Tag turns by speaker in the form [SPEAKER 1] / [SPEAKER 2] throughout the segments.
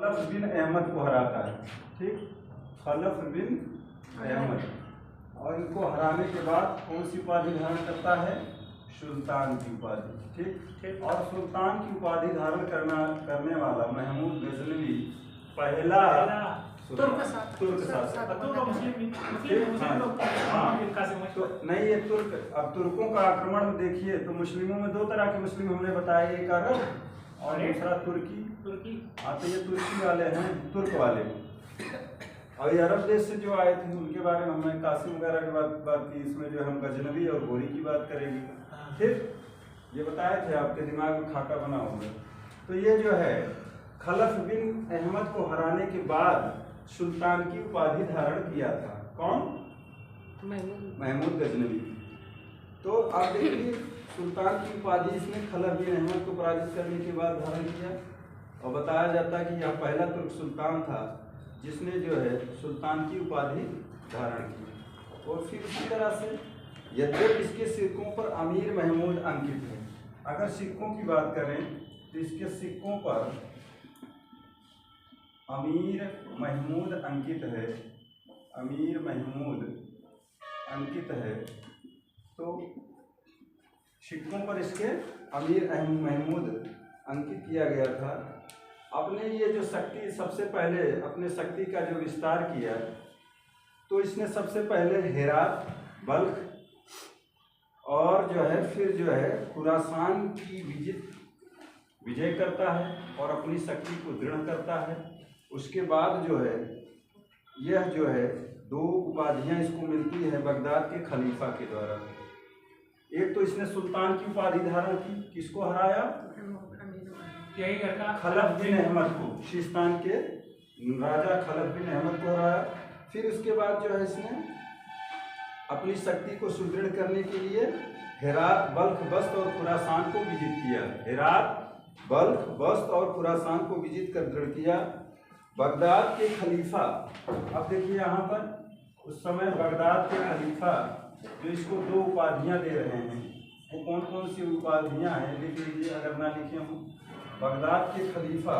[SPEAKER 1] खलफ बिन अहमद को हराता है। ठीक, खलफ बिन अहमद, और इनको हराने के बाद कौन सी उपाधि धारण करता है? सुल्तान की उपाधि। ठीक, और सुल्तान की उपाधि धारण करने वाला महमूद गजनवी पहला तुर्क शासक। तो नहीं, ये तुर्क, अब तुर्कों का आक्रमण देखिए तो मुस्लिमों में दो तरह के मुस्लिम हमने बताया, एक अरब और दूसरा तुर्की। हाँ, तो ये तुर्की वाले हैं, तुर्क वाले। और ये अरब देश से जो आए थे उनके बारे में हमने कासिम वगैरह की बात की। इसमें जो हम गजनवी और गोरी की बात करेंगे। ठीक, ये बताए थे, आपके दिमाग में खाका बना होगा। तो ये जो है खलफ बिन अहमद को हराने के बाद सुल्तान की उपाधि धारण किया था। कौन? महमूद गजनवी। तो आप देखिए, सुल्तान की उपाधि इसने खलफ बिन अहमद को पराजित करने के बाद धारण किया। और बताया जाता है कि यह पहला तुर्क सुल्तान था जिसने जो है सुल्तान की उपाधि धारण की। और फिर इसी तरह से यद्यपि इसके सिक्कों पर अमीर महमूद अंकित है। अगर सिक्कों की बात करें तो इसके सिक्कों पर अमीर महमूद अंकित है, अमीर महमूद अंकित है। तो सिक्कों पर इसके अमीर महमूद अंकित किया गया था। अपने ये जो शक्ति, सबसे पहले अपने शक्ति का जो विस्तार किया, तो इसने सबसे पहले हेरात, बल्ख और जो है फिर जो है खुरासान की विजय करता है और अपनी शक्ति को दृढ़ करता है। उसके बाद जो है यह जो है दो उपाधियां इसको मिलती है बगदाद के खलीफा के द्वारा। एक तो इसने सुल्तान की उपाधि धारण की, किसको हराया?
[SPEAKER 2] यही करता
[SPEAKER 1] खलफ बिन अहमद को, सिस्तान के राजा खलफ बिन अहमद को हराया। फिर उसके बाद जो है इसने अपनी शक्ति को सुदृढ़ करने के लिए हेरात, बल्ख, बस्त और खुरासान को विजित किया। हेरात, बल्ख, बस्त और खुरासान को विजित कर दृढ़ किया। बगदाद के खलीफा, अब देखिए यहाँ पर उस समय बगदाद के खलीफा जो इसको दो उपाधियाँ दे रहे हैं, वो कौन कौन सी उपाधियाँ हैं लिख लीजिए अगर ना लिखे हों। बगदाद के खलीफा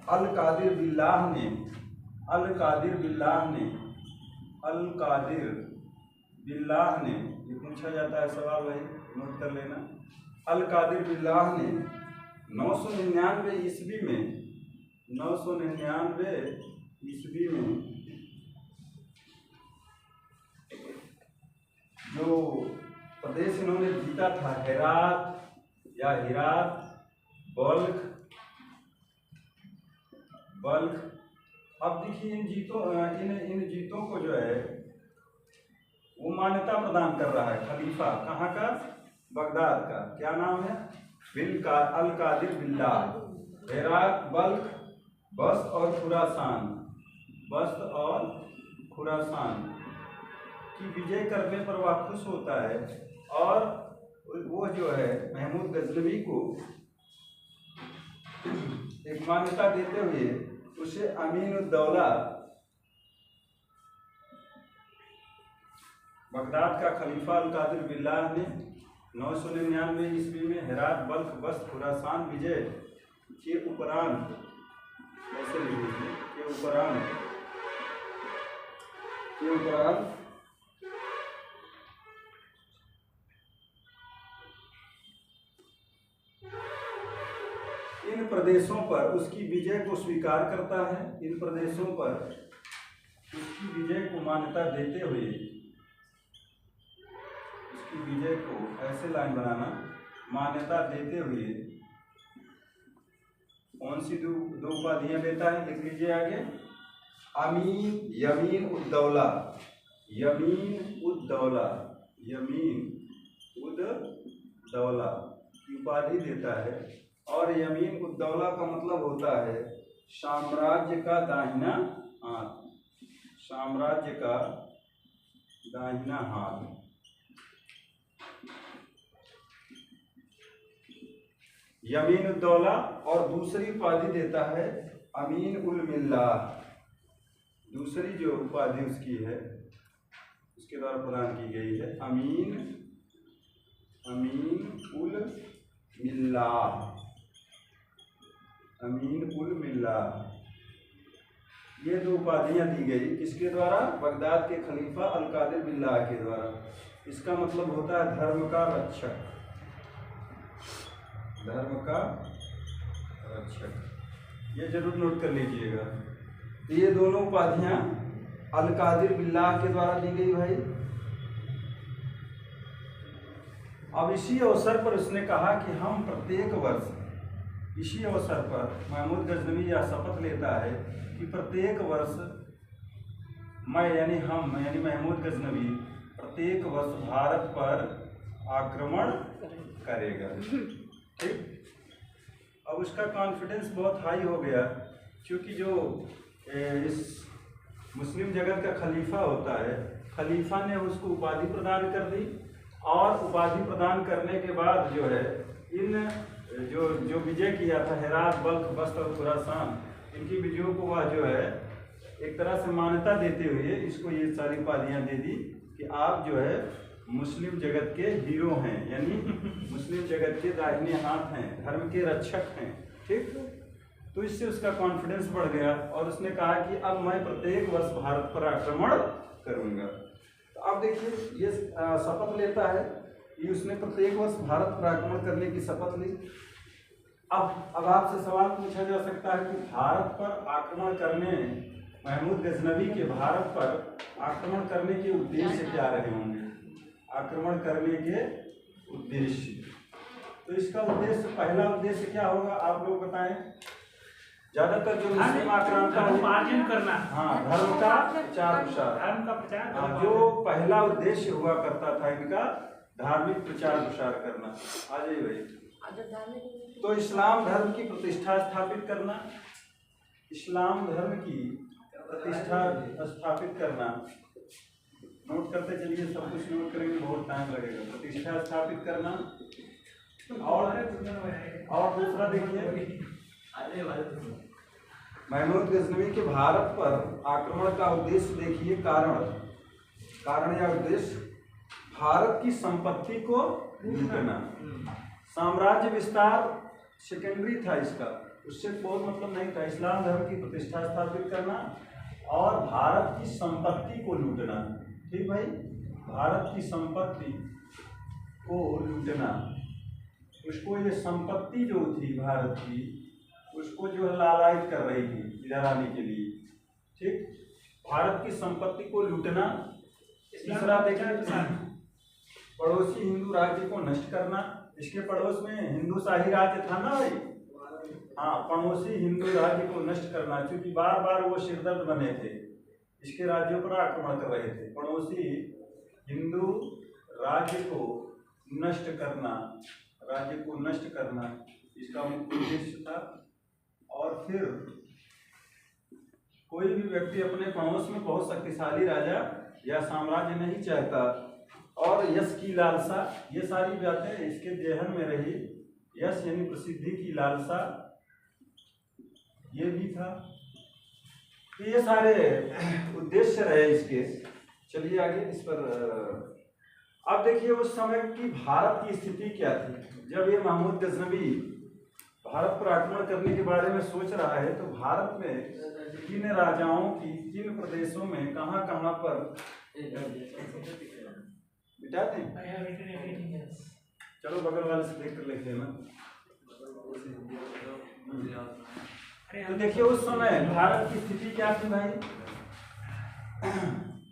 [SPEAKER 1] अल कादिर बिल्लाह ने, अल कादिर बिल्लाह ने, अल कादिर बिल्लाह ने, ये पूछा जाता है सवाल, भाई नोट कर लेना। अल कादिर बिल्लाह ने 999 ईस्वी में, 999 ईस्वी में जो प्रदेश इन्होंने जीता था, हेरात या हिरात, बल्ख, अब देखिए इन जीतों को जो है वो मान्यता प्रदान कर रहा है खलीफा। कहाँ का? बगदाद का। क्या नाम है? अल कादिर बिल्लाह। हेरात, बल्ख, बस्त और खुरासान, बस्त और खुरासान की विजय करने पर वह खुश होता है और वो जो है महमूद गजनवी को एक मान्यता देते हुए उसे अमीनुद्दौला, बगदाद का खलीफा अल कादिर बिल्लाह ने 999 ईस्वी में हेरात, बल्ख, बस्त, खुरासान विजय के उपरांत, ऐसे लिखिए, के उपरांत इन प्रदेशों पर उसकी विजय को स्वीकार करता है। इन प्रदेशों पर उसकी विजय को मान्यता देते हुए, उसकी विजय को, ऐसे लाइन बनाना, मान्यता देते हुए कौन सी दो उपाधियां देता है? लिख लीजिए आगे। अमीन, यमीन उद्दौला, यमीन उद्दौला, यमीन उद्दौला की उपाधि देता है। और यमीन उद्दौला का मतलब होता है साम्राज्य का दाहिना हाथ, साम्राज्य का दाहिना हाथ। यमीन उद्दौला, और दूसरी उपाधि देता है अमीन उल मिल्लाह। दूसरी जो उपाधि उसकी है उसके द्वारा प्रदान की गई है अमीन उल मिल्लाह, अमीन उल मिल्लाह। ये दो उपाधियां दी गई किसके द्वारा? बगदाद के खलीफा अल कादिर बिल्लाह के द्वारा। इसका मतलब होता है धर्म का रक्षक, धर्म का रक्षक। ये जरूर नोट कर लीजिएगा। तो ये दोनों उपाधियां अल कादिर बिल्लाह के द्वारा दी गई भाई। अब इसी अवसर पर उसने कहा कि हम प्रत्येक वर्ष, इसी अवसर पर महमूद गजनवी यह शपथ लेता है कि प्रत्येक वर्ष मैं यानी महमूद गजनवी प्रत्येक वर्ष भारत पर आक्रमण करेगा। ठीक। अब उसका कॉन्फिडेंस बहुत हाई हो गया, क्योंकि जो इस मुस्लिम जगत का खलीफा होता है, खलीफा ने उसको उपाधि प्रदान कर दी, और उपाधि प्रदान करने के बाद जो है इन जो विजय किया था हेरात, बल्ख, बस्त और खुरासान, इनकी विजयों को वह जो है एक तरह से मान्यता देते हुए इसको ये सारी उपाधियां दे दी कि आप जो है मुस्लिम जगत के हीरो हैं, यानी मुस्लिम जगत के दाहिने हाथ हैं, धर्म के रक्षक हैं। ठीक। तो इससे उसका कॉन्फिडेंस बढ़ गया और उसने कहा कि अब मैं प्रत्येक वर्ष भारत पर आक्रमण करूंगा। तो अब देखिए ये शपथ लेता है कि उसने प्रत्येक वर्ष भारत पर आक्रमण करने की शपथ ली। अब आपसे सवाल पूछा जा सकता है कि भारत पर आक्रमण करने, महमूद गजनवी के भारत पर आक्रमण करने के उद्देश्य क्या रहे होंगे? आक्रमण करने के उद्देश्य, तो इसका उद्देश्य, पहला उद्देश्य क्या होगा आप लोग बताएं? ज्यादातर जो मुस्लिम आक्रांता
[SPEAKER 2] करना,
[SPEAKER 1] हाँ, धर्म का प्रचार प्रसार,
[SPEAKER 2] धर्म का प्रचार,
[SPEAKER 1] जो पहला उद्देश्य हुआ करता था इनका धार्मिक प्रचार प्रसार करना। आ जाइए भाई। तो इस्लाम धर्म की प्रतिष्ठा स्थापित करना, इस्लाम धर्म की प्रतिष्ठा स्थापित करना। नोट करते चलिए, सब कुछ नोट करेंगे, बहुत टाइम लगेगा। प्रतिष्ठा स्थापित करना, और दूसरा देखिए महमूद गजनवी के भारत पर आक्रमण का उद्देश्य देखिए, कारण या उद्देश्य भारत की संपत्ति को लूटना। साम्राज्य विस्तार सेकेंडरी था इसका, उससे बहुत मतलब नहीं था। इस्लाम धर्म की प्रतिष्ठा स्थापित करना और भारत की संपत्ति को लूटना। ठीक भाई, भारत की संपत्ति को लूटना, उसको ये संपत्ति जो थी भारत की, उसको जो है लालायित कर रही थी इधर आने के लिए। ठीक, भारत की संपत्ति को लूटना। तीसरा देखिए पड़ोसी हिंदू राज्य को नष्ट करना। इसके पड़ोस में हिंदू शाही राज्य था ना भाई, हाँ, पड़ोसी हिंदू राज्य को नष्ट करना, क्योंकि बार बार वो सिरदर्द बने थे, इसके राज्यों पर आक्रमण कर रहे थे। पड़ोसी हिंदू राज्य को नष्ट करना, राज्य को नष्ट करना इसका मुख्य उद्देश्य था। और फिर कोई भी व्यक्ति अपने पड़ोस में बहुत शक्तिशाली राजा या साम्राज्य नहीं चाहता, और यश की लालसा, ये सारी बातें इसके जेहन में रही। यश यानी प्रसिद्धि की लालसा, ये भी था। तो ये सारे उद्देश्य रहे इसके। चलिए आगे इस पर। अब देखिए उस समय की भारत की स्थिति क्या थी जब ये महमूद गजनवी भारत पर आक्रमण करने के बारे में सोच रहा है। तो भारत में किन राजाओं की, किन प्रदेशों में, कहाँ कहाँ पर बिठाते हैं? चलो बगल वाले से देख कर लिख लेना। तो देखिए उस समय भारत की स्थिति क्या थी भाई?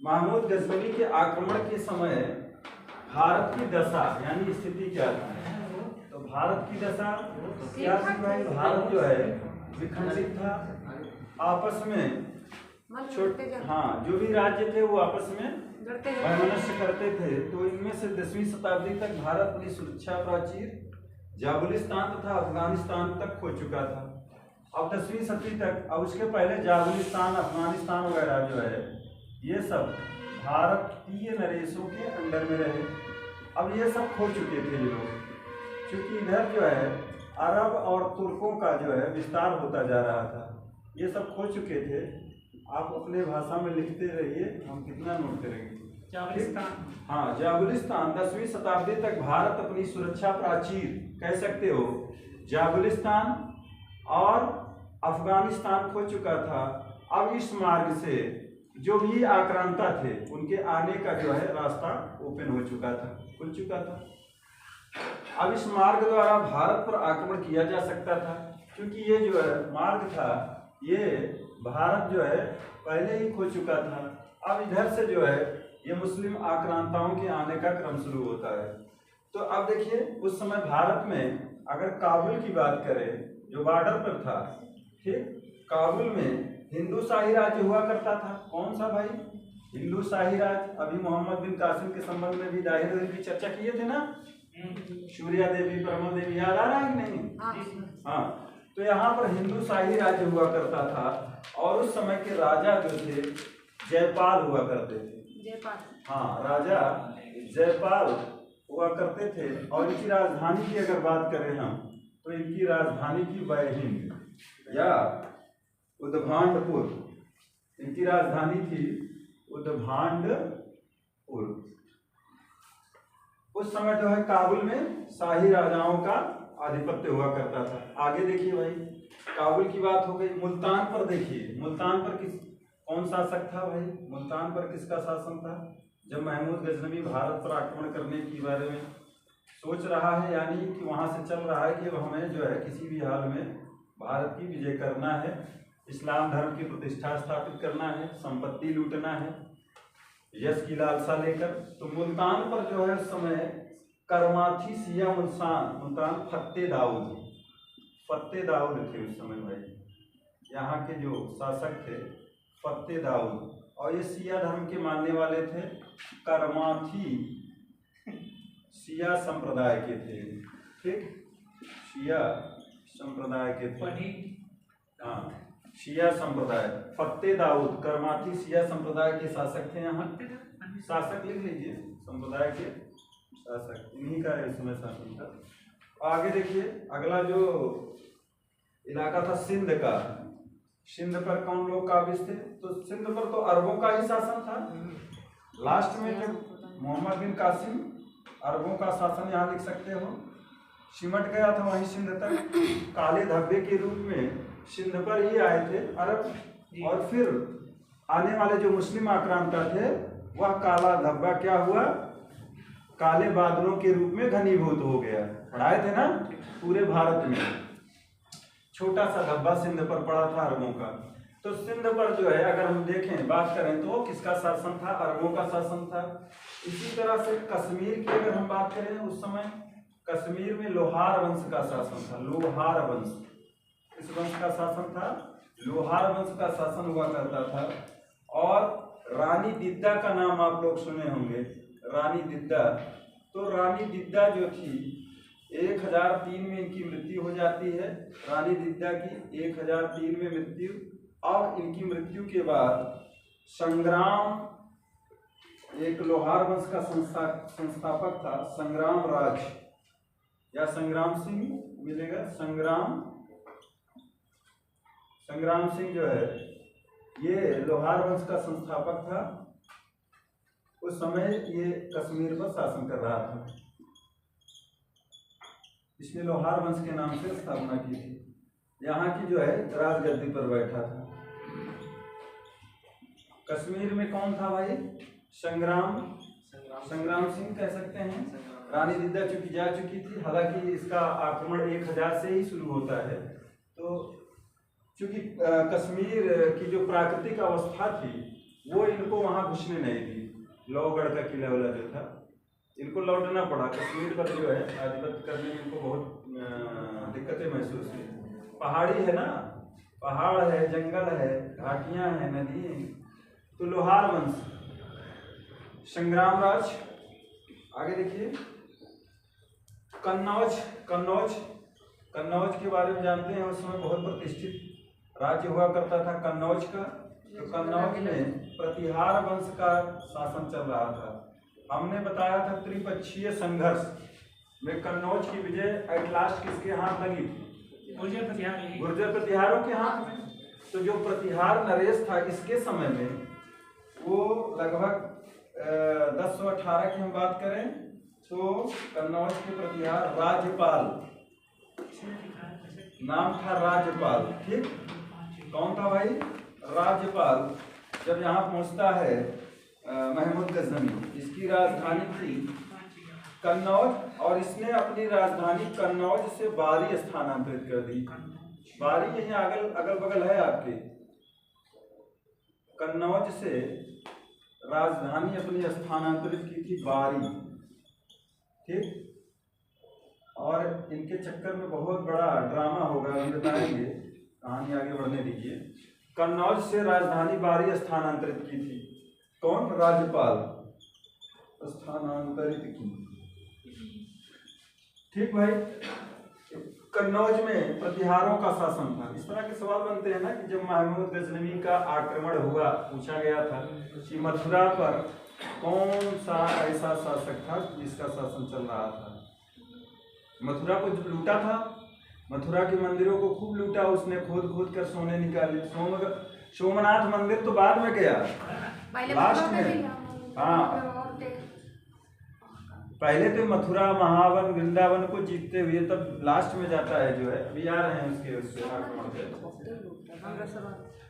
[SPEAKER 1] महमूद गजनवी के आक्रमण के समय भारत की दशा यानी स्थिति क्या थी? तो भारत की दशा क्या थी भाई? भारत जो है विखंडित था, आपस में हाँ, जो भी राज्य थे वो आपस में वैमनस्य करते थे। तो इनमें से 10वीं शताब्दी तक भारत अपनी सुरक्षा प्राचीर जाबुलिस्तान तथा अफगानिस्तान तक खो चुका था। अब 10वीं सदी तक, अब उसके पहले जाबुलिस्तान, अफगानिस्तान वगैरह जो है ये सब भारतीय नरेशों के अंडर में रहे। अब ये सब खो चुके थे ये लोग, क्योंकि इधर जो है अरब और तुर्कों का जो है विस्तार होता जा रहा था। ये सब खो चुके थे। आप अपने भाषा में लिखते रहिए, हम कितना नोट करेंगे।
[SPEAKER 2] जाबुलिस्तान,
[SPEAKER 1] हाँ, जाबुलिस्तान 10वीं शताब्दी तक भारत अपनी सुरक्षा प्राचीर कह सकते हो। जाबुलिस्तान और अफगानिस्तान खो चुका था। अब इस मार्ग से जो भी आक्रांता थे उनके आने का जो है रास्ता ओपन हो चुका था, खुल चुका था। अब इस मार्ग द्वारा भारत पर आक्रमण किया जा सकता था, क्योंकि ये जो है मार्ग था ये भारत जो है पहले ही खो चुका था। अब इधर से जो है ये मुस्लिम आक्रांताओं के आने का क्रम शुरू होता है। तो अब देखिए उस समय भारत में अगर काबुल की बात करें जो बॉर्डर पर था, ठीक, काबुल में हिंदू शाही राज्य हुआ करता था। कौन सा भाई? हिंदू शाही राज्य। अभी मोहम्मद बिन कासिम के संबंध में भी दाहिर की चर्चा किए थे ना, सूर्या देवी, परमा देवी, याद आ रहा है कि नहीं? हाँ, तो यहाँ पर हिंदू शाही राज्य हुआ करता था और उस समय के राजा जो थे जयपाल हुआ करते थे। हाँ, राजा जयपाल हुआ करते थे। और इनकी राजधानी की अगर बात करें हम तो इनकी राजधानी की वैहिंद या उद्भांडपुर, इनकी राजधानी थी उद्भांडपुर। उस समय जो है काबुल में शाही राजाओं का आधिपत्य हुआ करता था। आगे देखिए भाई, काबुल की बात हो गई। मुल्तान पर देखिए, मुल्तान पर कौन शासक था भाई? मुल्तान पर किसका शासन था? जब महमूद गजनवी भारत पर आक्रमण करने के बारे में सोच रहा है, यानी कि वहां से चल रहा है कि अब हमें जो है किसी भी हाल में भारत की विजय करना है, इस्लाम धर्म की प्रतिष्ठा स्थापित करना है, संपत्ति लूटना है, यश की लालसा लेकर। तो मुल्तान पर जो है उस समय करमाथी सिया मुल्तान फत्ते दाऊद थे उस समय भाई। यहाँ के जो शासक थे फत्ते दाऊद, और ये सिया धर्म के मानने वाले थे। करमाथी सिया संप्रदाय के थे, ठीक, शिया संप्रदाय के थे। हाँ, शिया संप्रदाय, फत्ते दाऊद करमाथी शिया संप्रदाय के शासक थे। यहाँ शासक लिख लीजिए, संप्रदाय के शासक, इन्हीं का इस समय शासन था। आगे देखिए, अगला जो इलाका था सिंध का, सिंध पर कौन लोग काबिज थे? तो सिंध पर तो अरबों का ही शासन था। लास्ट में जब मोहम्मद बिन कासिम अरबों का शासन, यहाँ लिख सकते हो, सिमट गया था वहीं सिंध तक। काले धब्बे के रूप में सिंध पर ही आए थे अरब, और फिर आने वाले जो मुस्लिम आक्रांता थे वह काला धब्बा क्या हुआ? काले बादलों के रूप में घनीभूत हो गया। पढ़ाए थे ना, पूरे भारत में छोटा सा धब्बा सिंध पर पड़ा था अरबों का। तो सिंध पर जो है अगर हम देखें, बात करें तो किसका शासन था? अरबों का शासन था। इसी तरह से कश्मीर की अगर हम बात करें, उस समय कश्मीर में लोहार वंश का शासन था। लोहार वंश, किस वंश का शासन था? लोहार वंश का शासन हुआ करता था। और रानी दिद्दा का नाम आप लोग सुने होंगे, रानी दिद्दा। तो रानी दिद्दा जो थी 1003 में इनकी मृत्यु हो जाती है। रानी दिद्दा की 1003 में मृत्यु, और इनकी मृत्यु के बाद संग्राम, एक लोहार वंश का संस्थापक था, संग्राम राज या संग्राम सिंह मिलेगा। संग्राम सिंह जो है ये लोहार वंश का संस्थापक था। उस समय ये कश्मीर पर शासन कर रहा था। इसने लोहार वंश के नाम से स्थापना की थी। यहाँ की जो है राजगद्दी पर बैठा था। कश्मीर में कौन था भाई? संग्राम सिंह कह सकते हैं। रानी दिद्दा चूंकि जा चुकी थी, हालांकि इसका आक्रमण 1000 से ही शुरू होता है। तो चूंकि कश्मीर की जो प्राकृतिक अवस्था थी वो इनको वहां घुसने नहीं दी। लोहगढ़ का किला वाला जो था, इनको लौटना पड़ा। कश्मीर पर जो है आधिपत्य करने में इनको बहुत दिक्कतें महसूस हुई। पहाड़ी है ना, पहाड़ है, जंगल है, घाटियां हैं, नदी है। तो लोहार वंश, संग्राम राज। आगे देखिए, कन्नौज के बारे में जानते हैं। उस समय बहुत प्रतिष्ठित राज्य हुआ करता था कन्नौज का। तो कन्नौज में प्रतिहार वंश का शासन चल रहा था। हमने बताया था त्रिपक्षीय संघर्ष में कन्नौज की विजय एट लास्ट किसके हाथ लगी? गुर्जर प्रतिहारों के हाथ में। तो जो प्रतिहार नरेश था इसके समय में, वो लगभग 1018 की हम बात करें तो कन्नौज के प्रतिहार राज्यपाल, नाम था राज्यपाल, ठीक। कौन था भाई? राज्यपाल जब यहाँ पहुँचता है महमूद गजनवी, इसकी राजधानी थी कन्नौज और इसने अपनी राजधानी कन्नौज से बारी स्थानांतरित कर दी। बारी यही अगल बगल है आपके। कन्नौज से राजधानी अपनी स्थानांतरित की थी बारी, ठीक। और इनके चक्कर में बहुत बड़ा ड्रामा होगा, हम बताएंगे, कहानी आगे बढ़ने दीजिए। कन्नौज से राजधानी बारी स्थानांतरित की थी। कौन? राज्यपाल स्थानांतरित की, ठीक भाई। कन्नौज में प्रतिहारों का शासन था। इस तरह के सवाल बनते हैं ना कि जब महमूद गजनवी का आक्रमण हुआ, पूछा गया था कि मथुरा पर कौन सा ऐसा शासक था जिसका शासन चल रहा था। मथुरा को जो लूटा था, मथुरा के मंदिरों को खूब लूटा उसने, खोद कर सोने निकाले। सोमनाथ मंदिर तो बाद में गया, लास्ट में। हाँ, पहले तो मथुरा, महावन, वृंदावन को जीतते हुए तब लास्ट में जाता है जो है। अभी आ रहे हैं उसके आक्रमण पे।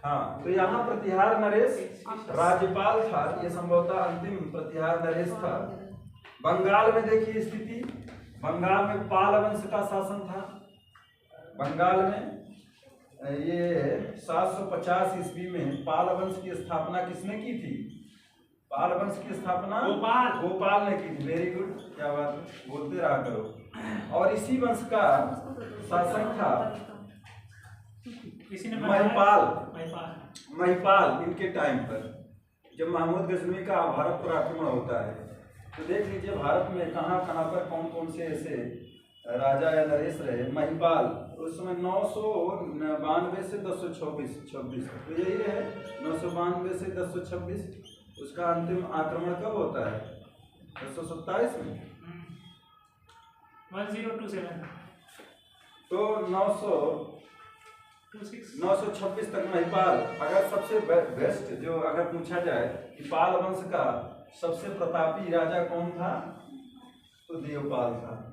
[SPEAKER 1] हाँ, तो यहाँ प्रतिहार नरेश राज्यपाल था। ये संभवतः अंतिम प्रतिहार नरेश था। बंगाल में देखिए स्थिति, बंगाल में पाल वंश का शासन था। बंगाल में ये 750 ईस्वी में पाल वंश की स्थापना किसने की थी? पाल वंश की स्थापना गोपाल ने की थी। वेरी गुड, क्या बात है, बोलते रहा करो। और इसी वंश का शासक था महिपाल। इनके टाइम पर जब महमूद गजनवी का भारत पर आक्रमण होता है तो देख लीजिए भारत में कहाँ कहाँ पर कौन कौन से ऐसे राजा या नरेश रहे। महिपाल उस समय 992 से 1026, तो यही है 992 से 1026। उसका अंतिम आक्रमण कब होता है? 1027 में।
[SPEAKER 2] 1027
[SPEAKER 1] तो 926 तक महिपाल। अगर सबसे बेस्ट जो अगर पूछा जाए कि पाल वंश का सबसे प्रतापी राजा कौन था, तो देवपाल था।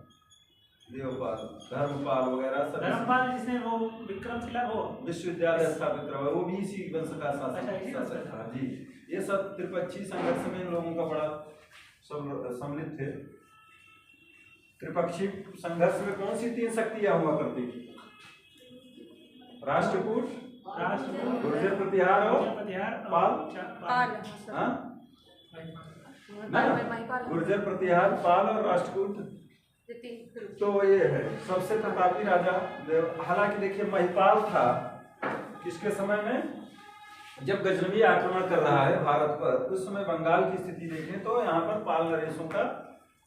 [SPEAKER 1] देवपाल, धर्मपाल वगैरह सब।
[SPEAKER 2] धर्मपाल जिसने वो विक्रमशिला वो
[SPEAKER 1] विश्वविद्यालय स्थापित करवाया, वो भी इसी वंश का शासक था जी। ये सब त्रिपक्षी संघर्ष में इन लोगों का बड़ा सब सम्मिलित थे। त्रिपक्षी संघर्ष में कौन सी 3 शक्तियां हुआ करती थी? राष्ट्रकूट, गुर्जर प्रतिहार और पाल। गुर्जर प्रतिहार, पाल और राष्ट्रकूट। तो ये है सबसे प्रतापी राजा। हालांकि देखिए महिपाल था किसके समय में? जब गजनवी आक्रमण कर रहा है भारत पर, उस समय बंगाल की स्थिति देखें तो यहाँ पर पाल नरेशों का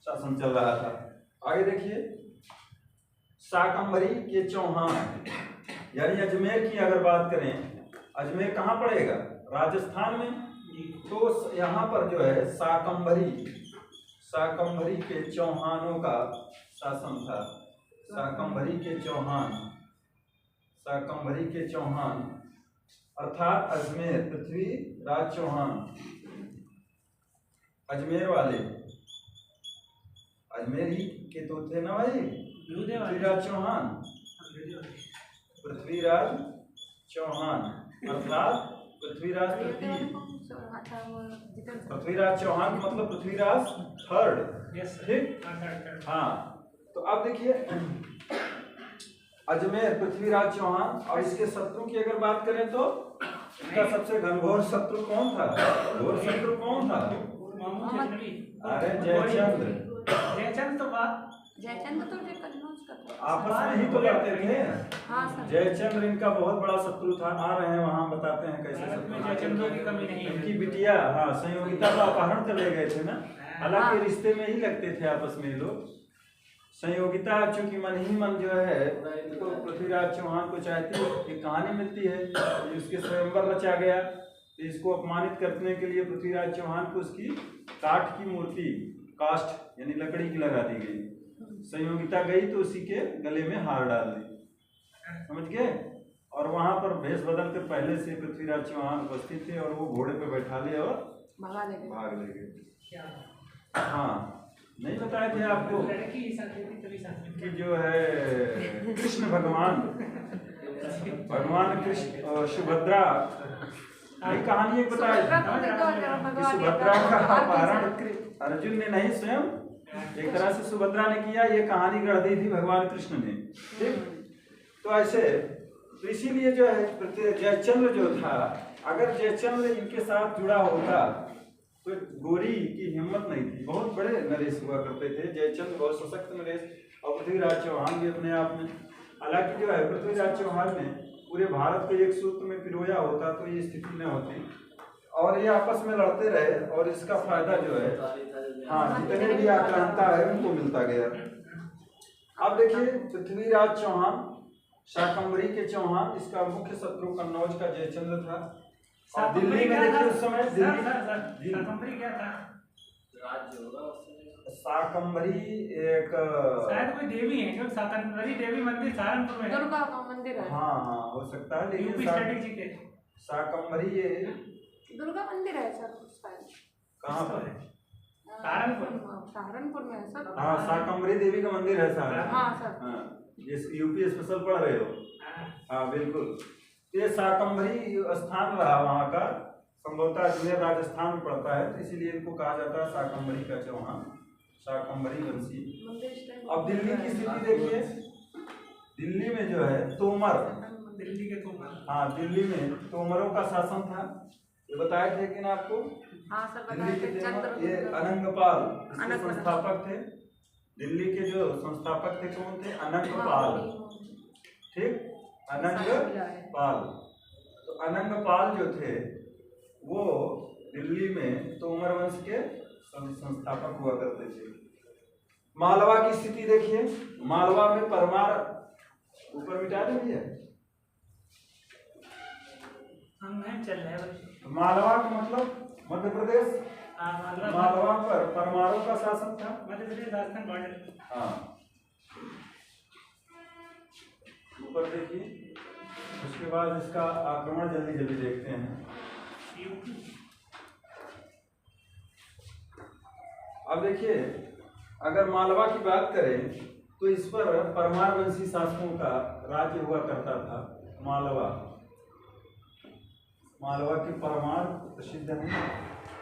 [SPEAKER 1] शासन चल रहा था। आगे देखिए, शाकंभरी के चौहान, यानी अजमेर की अगर बात करें, अजमेर कहाँ पड़ेगा? राजस्थान में। तो यहाँ पर जो है शाकंभरी के चौहानों का शासन था। शाकंभरी के चौहान अर्थात अजमेर, पृथ्वीराज चौहान। अजमेर वाले अजमेर ही के तो थे ना भाई, पृथ्वीराज चौहान अर्थात पृथ्वीराज चौहान मतलब पृथ्वीराज थर्ड, ठीक। हाँ, तो अब देखिए अजमेर, पृथ्वीराज चौहान। और इसके शत्रु की अगर बात करें तो इसका सबसे घनघोर शत्रु कौन था? घोर शत्रु कौन था? अरे जयचंद तो आपस में ही तो लड़ते थे। जयचंद्र इनका बहुत बड़ा शत्रु था। आ रहे हैं वहाँ, बताते हैं कैसे शत्रु की कमी नहीं। इनकी बिटिया संयोगिता का अपहरण कर ले गए थे ना। हालांकि रिश्ते में ही लगते थे आपस में लोग। संयोगिता चूंकि मन ही मन जो है इनको पृथ्वीराज चौहान को चाहती है। एक कहानी मिलती है कि उसके स्वयंवर रचा गया, तो इसको अपमानित करने के लिए पृथ्वीराज चौहान को उसकी काठ की मूर्ति, कास्ट यानी लकड़ी की लगा दी गई। संयोगिता गई तो उसी के गले में हार डाल दी, समझ गए। और वहां पर भेष बदल कर पहले से पृथ्वीराज चौहान उपस्थित थे और वो घोड़े पे बैठा लिए और भाग ले गए। हाँ, नहीं बताए थे आपको कि जो है कृष्ण भगवान कृष्ण और सुभद्रा यही कहानी एक बताई कि सुभद्रा का अपहरण अर्जुन ने नहीं स्वयं एक तरह से सुभद्रा ने किया, ये कहानी गढ़ दी थी भगवान कृष्ण ने। ठीक, तो ऐसे तो इसीलिए जो है जयचंद्र जो था, अगर जयचंद्र इनके साथ जुड़ा होता तो गोरी की हिम्मत नहीं थी। बहुत बड़े नरेश हुआ करते थे जयचंद्र, बहुत सशक्त नरेश, और पृथ्वीराज चौहान भी अपने आप में। हालांकि जो है पृथ्वीराज चौहान ने पूरे भारत को एक सूत्र में पिरोया होता तो ये स्थिति न होती, और ये आपस में लड़ते रहे, और इसका फायदा जो है जितने भी आक्रांता है उनको मिलता गया। अब देखिए पृथ्वीराज चौहान, शाकंभरी के चौहान, इसका मुख्य शत्रु कन्नौज का जयचंद्र था। और दिल्ली में देखिए उस समय
[SPEAKER 2] शाकंभरी क्या था?
[SPEAKER 1] शाकंभरी एक
[SPEAKER 2] शायद कोई देवी है, क्योंकि शाकंभरी देवी मंदिर सहारनपुर में है।
[SPEAKER 3] दुर्गा का मंदिर है।
[SPEAKER 1] हाँ हो सकता है, लेकिन शाकंभरी ये
[SPEAKER 3] दुर्गा मंदिर है सर शायद।
[SPEAKER 1] कहाँ पर है?
[SPEAKER 3] सहारनपुर में है सर।
[SPEAKER 1] हाँ, शाकंभरी देवी का मंदिर है सहारनपुर।
[SPEAKER 3] हाँ सर।
[SPEAKER 1] हाँ, ये यूपी स्पेशल पढ़ रहे हो? हाँ बिल्कुल। ये शाकंभरी स्थान रहा वहाँ का, संभवतः अजमेर राजस्थान में पड़ता है, तो इसीलिए इनको कहा जाता है शाकंभरी का चौहान, शाकंभरी वंशी। अब दिल्ली की स्थिति देखिए, दिल्ली में जो है तोमर,
[SPEAKER 2] दिल्ली के तोमर,
[SPEAKER 1] हाँ दिल्ली में तोमरों का शासन था, ये बताए थे कि ना आपको?
[SPEAKER 3] हाँ सर
[SPEAKER 1] दिल्ली के
[SPEAKER 3] बताए।
[SPEAKER 1] ये अनंगपाल इसके संस्थापक थे। दिल्ली के जो संस्थापक थे कौन थे? अनंगपाल। ठीक, अनंगपाल। तो अनंगपाल जो थे वो दिल्ली में तोमर वंश के संस्थापक हुआ करते थे। मालवा की स्थिति देखिए, मालवा में परमार, ऊपर मिटा देंगे,
[SPEAKER 2] चल रहे हैं।
[SPEAKER 1] मालवा का मतलब मध्य प्रदेश, मालवा पर परमारों का शासन था।
[SPEAKER 2] मध्य प्रदेश राजस्थान बॉर्डर।
[SPEAKER 1] हाँ, ऊपर देखिए, उसके बाद इसका आक्रमण जल्दी जल्दी देखते हैं। अब देखिए, अगर मालवा की बात करें तो इस पर परमार वंशी शासकों का राज्य हुआ करता था। मालवा के परमार प्रसिद्ध हैं,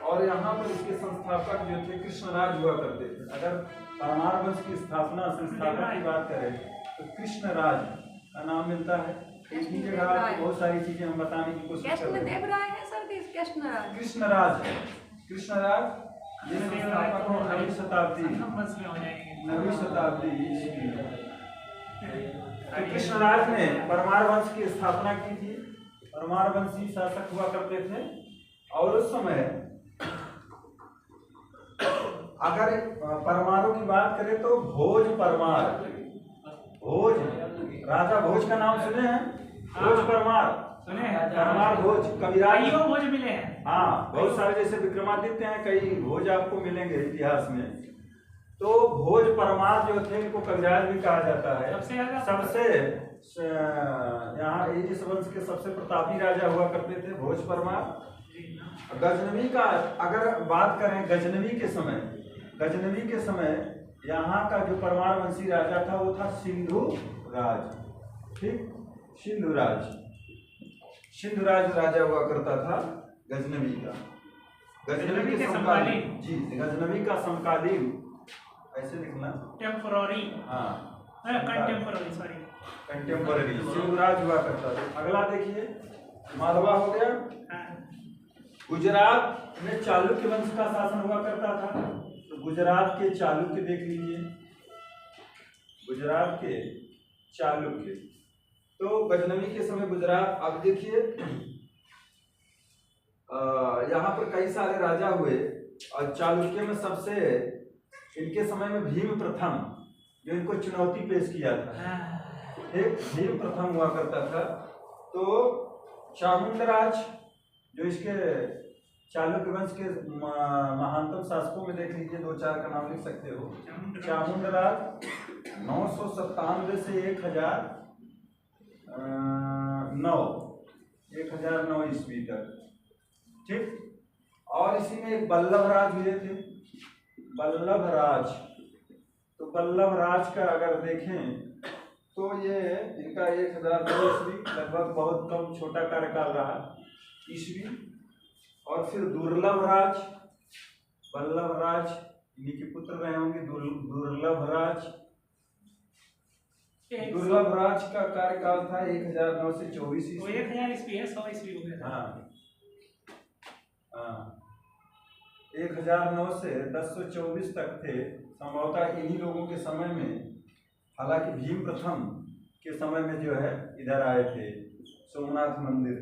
[SPEAKER 1] और यहाँ पर इसके संस्थापक जो थे कृष्णराज हुआ करते थे। अगर परमार वंश की स्थापना संस्थापक की बात करें तो कृष्णराज का नाम मिलता है। इसी जगह आपको बहुत सारी चीजें हम बताने की कोशिश कर रहे हैं। कृष्णराज ये संस्थापक हो नवीं शताब्दी ईस्वी में। तो कृष्णराज ने परमार वंश की स्थापना की थी। परमार वंशी शासक हुआ करते थे, और उस समय अगर परमारों की बात करें तो भोज परमार, भोज, राजा भोज का नाम सुने हैं? भोज परमार
[SPEAKER 2] सुने हैं?
[SPEAKER 1] परमार भोज, कविराज
[SPEAKER 2] भोज मिले हैं।
[SPEAKER 1] हाँ, बहुत सारे, जैसे विक्रमादित्य हैं, कई भोज आपको मिलेंगे इतिहास में। तो भोज परमार जो थे इनको कविराज भी कहा जाता है। सबसे यहाँ इस वंश के सबसे प्रतापी राजा हुआ करते थे भोज परमार। गजनवी का अगर बात करें, गजनवी के समय यहाँ का जो परमार वंशी राजा था वो था सिंधु राज। ठीक, सिंधु राज राजा हुआ करता था गजनवी का। गजनवी के समकालीन, जी, गजनवी का समकालीन, ऐसे लिखना,
[SPEAKER 2] टेम्पोररी,
[SPEAKER 1] कंटेम्पोररी, सिंधु राज हुआ करता था। अगला देखिए, मालवा हो गया। गुजरात में चालुक्य वंश का शासन हुआ करता था। तो गुजरात के चालुक्य देख लीजिए, गुजरात के चालुक्य। तो गजनवी के समय गुजरात, अब देखिए यहाँ पर कई सारे राजा हुए, और चालुक्य में सबसे इनके समय में भीम प्रथम जो इनको चुनौती पेश किया था, एक भीम प्रथम हुआ करता था। तो चामुंडराज जो इसके चालुक्य वंश के महानतम शासकों में देख लीजिए, 2-4 का नाम लिख सकते हो। चामुंडराज 997 से 1009 ईस्वी तक। ठीक, और इसी में एक बल्लभ राज हुए थे, बल्लभ राज। तो बल्लभ राज का अगर देखें तो ये इनका 1009 ईस्वी, लगभग बहुत कम, छोटा कार्यकाल रहा। ईस्वी। और फिर दुर्लभ राज, वल्लभ राज, इन्हीं के पुत्र रहे होंगे दुर्लभ राज। दुर्लभ राज का कार्यकाल था 1009 से 24 ईस्वी।
[SPEAKER 2] 1000 ईस्वी है, 100 ईस्वी हो गया।
[SPEAKER 1] हाँ हाँ, 1009 से 1024 तक थे संभवतः इन्हीं लोगों के समय में। हालांकि भीम प्रथम के समय में जो है इधर आए थे सोमनाथ मंदिर।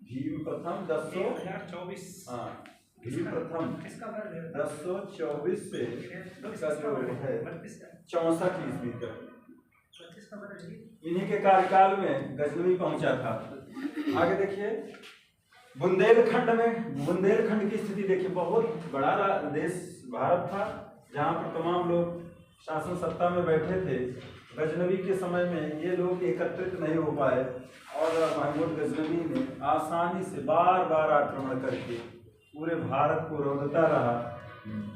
[SPEAKER 1] भीम प्रथम
[SPEAKER 2] 1024।
[SPEAKER 1] हाँ, भीम प्रथम 1024 से इसका जो है 64 ईस्वी तक इन्हीं के कार्यकाल में गजनवी पहुंचा था। आगे देखिए बुंदेलखंड की स्थिति देखिए। बहुत बड़ा देश भारत था जहाँ पर तमाम लोग शासन सत्ता में बैठे थे। गजनवी के समय में ये लोग एकत्रित नहीं हो पाए और महमूद गजनवी ने आसानी से बार बार आक्रमण करके पूरे भारत को रौंदता रहा।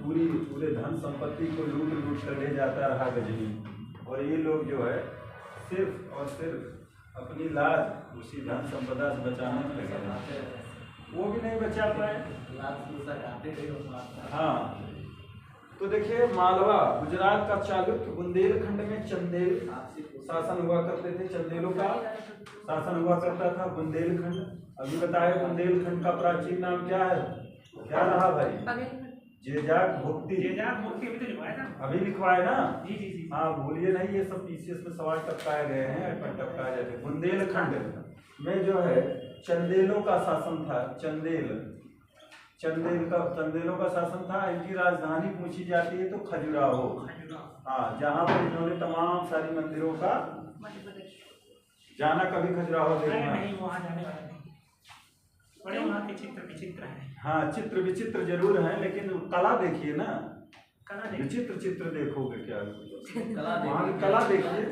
[SPEAKER 1] पूरे धन संपत्ति को लूट कर ले जाता रहा गजनी। और ये लोग जो है सिर्फ और सिर्फ अपनी लाज उसी धन संपदा से बचाने में लगे रहते हैं। वो भी नहीं बचा पाए। हाँ, तो देखिए मालवा गुजरात का चालुक्य, बुंदेलखंड में चंदेल शासन हुआ करते थे। चंदेलों का शासन हुआ करता था बुंदेलखंड। अभी बताए बुंदेलखंड का प्राचीन नाम क्या है? क्या रहा भाई? जेजाक भुक्ति।
[SPEAKER 2] अभी तो लिखवाया था।
[SPEAKER 1] अभी लिखवाए ना?
[SPEAKER 2] जी जी जी।
[SPEAKER 1] हाँ, भूलिए नहीं, ये सब पीसीएस में सवाल टपकाए गए हैं, टपकाए जाते हैं। बुंदेलखंड में जो है चंदेलों का शासन था। चंदेलों का शासन था। इनकी राजधानी पूछी जाती है तो खजुराहो। हाँ, जहाँ पर इन्होंने तमाम सारी मंदिरों का जाना। कभी खजुराहो देखना?
[SPEAKER 2] नहीं, वहाँ जाने वाला नहीं। बड़े वहाँ के चित्र विचित्र हैं।
[SPEAKER 1] हाँ, चित्र विचित्र जरूर हैं, लेकिन कला देखिए ना।
[SPEAKER 2] कला
[SPEAKER 1] विचित्र चित्र देखोगे क्या? वहाँ की कला देखिए।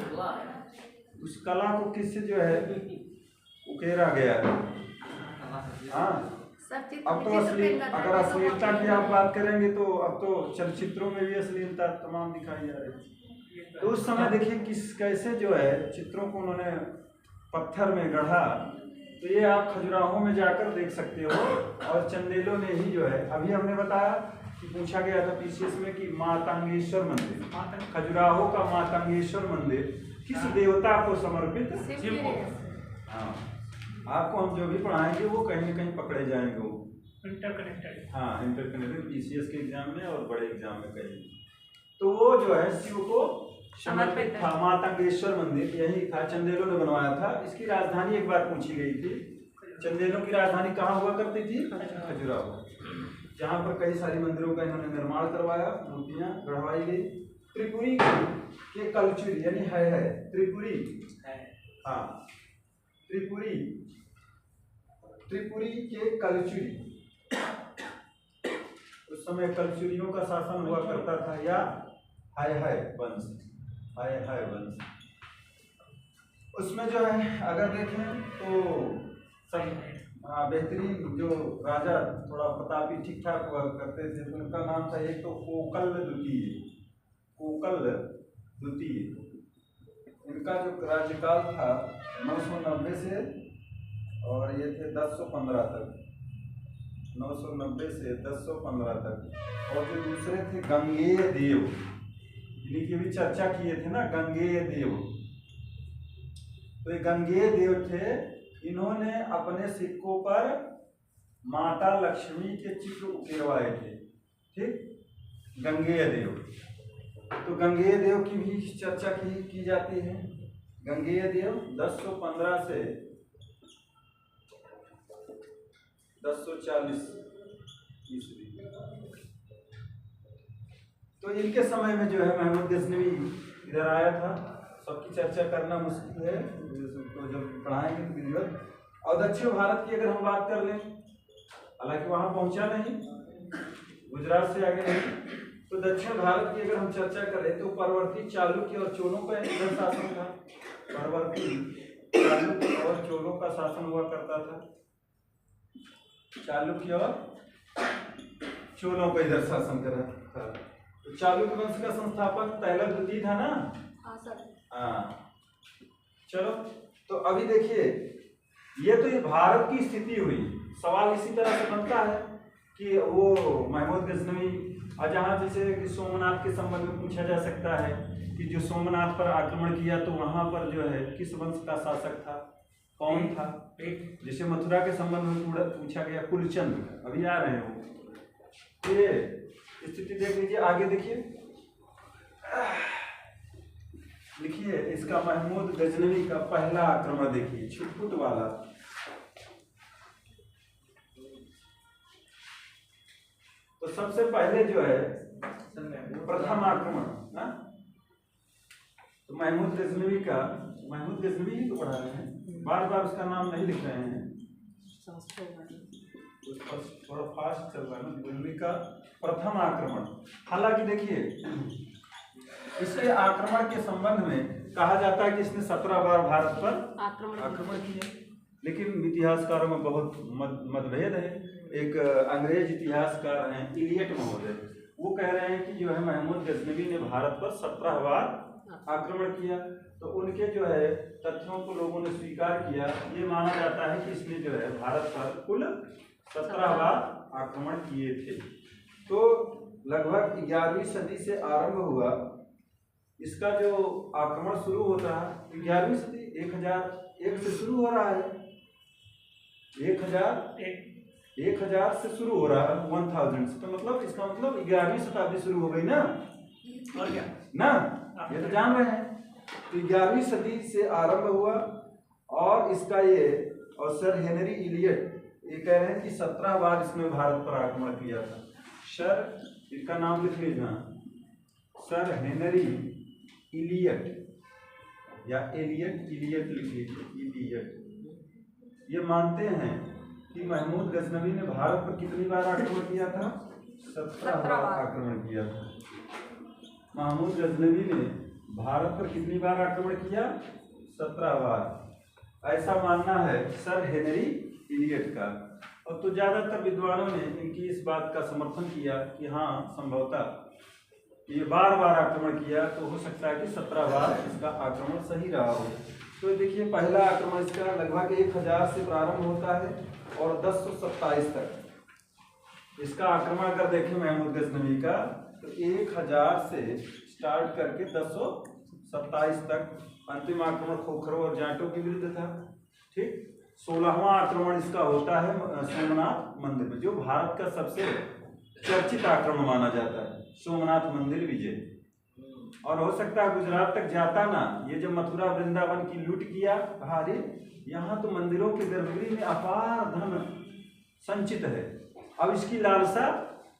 [SPEAKER 1] उस कला को किससे जो है उकेरा गया है। हाँ, अब तो अगर अश्लीलता की आप बात करेंगे तो अब तो चलचित्रों में भी अश्लीलता तमाम दिखाई जा रही है। तो उस समय देखिए कैसे जो है चित्रों को उन्होंने पत्थर में गढ़ा। तो ये आप खजुराहो में जाकर देख सकते हो। और चंदेलों ने ही जो है, अभी हमने बताया कि पूछा गया था पीसीएस में कि मातंगेश्वर मंदिर, खजुराहो का मातंगेश्वर मंदिर किस देवता को समर्पित?
[SPEAKER 2] शिव को।
[SPEAKER 1] हाँ, आपको हम जो भी पढ़ाएंगे वो कहीं न कहीं पकड़े जाएंगे। वो
[SPEAKER 2] इंटरकनेक्टेड।
[SPEAKER 1] हाँ, इंटरकनेक्टेड पीसीएस के एग्जाम में और बड़े एग्जाम में कहीं। तो वो जो है शिव को समर्पित था। मातंगेश्वर मंदिर यही था, चंदेलों ने बनवाया था। इसकी राजधानी एक बार पूछी गई थी। चंदेलों की राजधानी कहाँ हुआ करती थी? खजुराहो, जहाँ पर कई सारी मंदिरों का इन्होंने निर्माण करवाया, मूर्तियाँ गढ़वाई गई। त्रिपुरी के कलचुरी यानी है त्रिपुरी। हाँ, त्रिपुरी के कलचुरी। उस समय कलचुरियों का शासन हुआ करता था, या हाय वंश। उसमें जो है अगर देखें तो सब बेहतरीन जो राजा थोड़ा प्रतापी ठीक ठाक हुआ करते थे। तो उनका नाम था एक तो कोकल द्वितीय। इनका जो राज्यकाल था 990 से और ये थे 1015 तक। 990 से 1015 तक। और जो दूसरे थे गंगेय देव, इन्हीं की भी चर्चा किए थे ना, गंगेय देव। तो ये गंगेय देव थे। इन्होंने अपने सिक्कों पर माता लक्ष्मी के चित्र उकेरवाए थे। ठीक, गंगेय देव। तो गंगेय देव की भी चर्चा की जाती है। गंगेय देव 1015 से 1040 ईस्वी। तो इनके समय में जो है महमूद गजनवी इधर आया था। सबकी चर्चा करना मुश्किल है, तो जब पढ़ाएंगे तो विधिवत। और दक्षिण भारत की अगर हम बात कर लें, हालांकि वहां पहुंचा नहीं, गुजरात से आगे नहीं, तो दक्षिण भारत की अगर हम चर्चा करें तो परवर्ती चालुक्य और चोलों का इधर शासन था। परवर्ती चालुक्य और चोलों का शासन हुआ करता था। चालुक्य और चोलों का इधर शासन करा था। तो चालुक्य वंश का संस्थापक तैलक द्वितीय था ना?
[SPEAKER 3] हाँ सर।
[SPEAKER 1] हाँ, चलो तो अभी देखिए, ये तो ये भारत की स्थिति हुई। सवाल इसी तरह से बनता है कि वो महमूद गजनवी, जहाँ जैसे कि सोमनाथ के संबंध में पूछा जा सकता है कि जो सोमनाथ पर आक्रमण किया तो वहाँ पर जो है किस वंश का शासक था, कौन था। जैसे मथुरा के संबंध में पूछा गया कुलचंद, अभी आ रहे हैं वो। ये स्थिति देख लीजिए, आगे देखिए, लिखिए इसका महमूद गजनवी का पहला आक्रमण देखिए, छिटपुट वाला। तो सबसे पहले जो है प्रथम आक्रमण ना, तो महमूद गजनवी ही तो पढ़ा रहे हैं, बार बार उसका नाम नहीं लिख रहे हैं, थोड़ा फास्ट चल रहा है ना। गजनवी का प्रथम आक्रमण, हालांकि देखिए इसके आक्रमण के संबंध में कहा जाता है कि इसने 17 बार भारत पर आक्रमण किया, लेकिन इतिहासकारों में बहुत मतभेद है। एक अंग्रेज इतिहासकार हैं इलियट महोदय, वो कह रहे हैं कि जो है महमूद गजनवी ने भारत पर 17 बार आक्रमण किया। तो उनके जो है तथ्यों को लोगों ने स्वीकार किया, ये माना जाता है कि इसने जो है भारत पर कुल 17 बार आक्रमण किए थे। तो लगभग 11वीं सदी से आरंभ हुआ इसका जो आक्रमण शुरू होता है। 11वीं सदी 1001 से शुरू हो रहा है, 1000 से शुरू हो रहा है, 1000 से। तो मतलब इसका मतलब 11वीं शताब्दी शुरू हो गई ना, और क्या ना, ये तो जान रहे हैं। तो 11वीं सदी से आरंभ हुआ और इसका ये, और सर हेनरी इलियट ये कह रहे हैं कि 17 बार इसने भारत पर आक्रमण किया था। सर, इसका नाम लिख लीजिए, सर हेनरी इलियट या इलियट लिख लीजिए, इलियट। ये मानते हैं कि महमूद गजनवी ने भारत पर कितनी बार आक्रमण किया था? 17 बार आक्रमण किया था। महमूद गजनवी ने भारत पर कितनी बार आक्रमण किया? 17 बार, ऐसा मानना है सर हेनरी इलियट का। और तो ज्यादातर विद्वानों ने इनकी इस बात का समर्थन किया कि हाँ संभवतः ये बार बार आक्रमण किया, तो हो सकता है कि 17 बार इसका आक्रमण सही रहा हो। तो देखिए पहला आक्रमण इसका लगभग 1000 से प्रारंभ होता है और 1027 तक इसका आक्रमण अगर देखें महमूद गजनवी का, तो 1000 से स्टार्ट करके 1027 तक। अंतिम आक्रमण खोखरों और जाटों के विरुद्ध था। ठीक, 16वां आक्रमण इसका होता है सोमनाथ मंदिर में, जो भारत का सबसे चर्चित आक्रमण माना जाता है, सोमनाथ मंदिर विजय। और हो सकता है गुजरात तक जाता ना, ये जब मथुरा वृंदावन की लूट किया, कहा अरे यहाँ तो मंदिरों के गर्भगृह में अपार धन संचित है। अब इसकी लालसा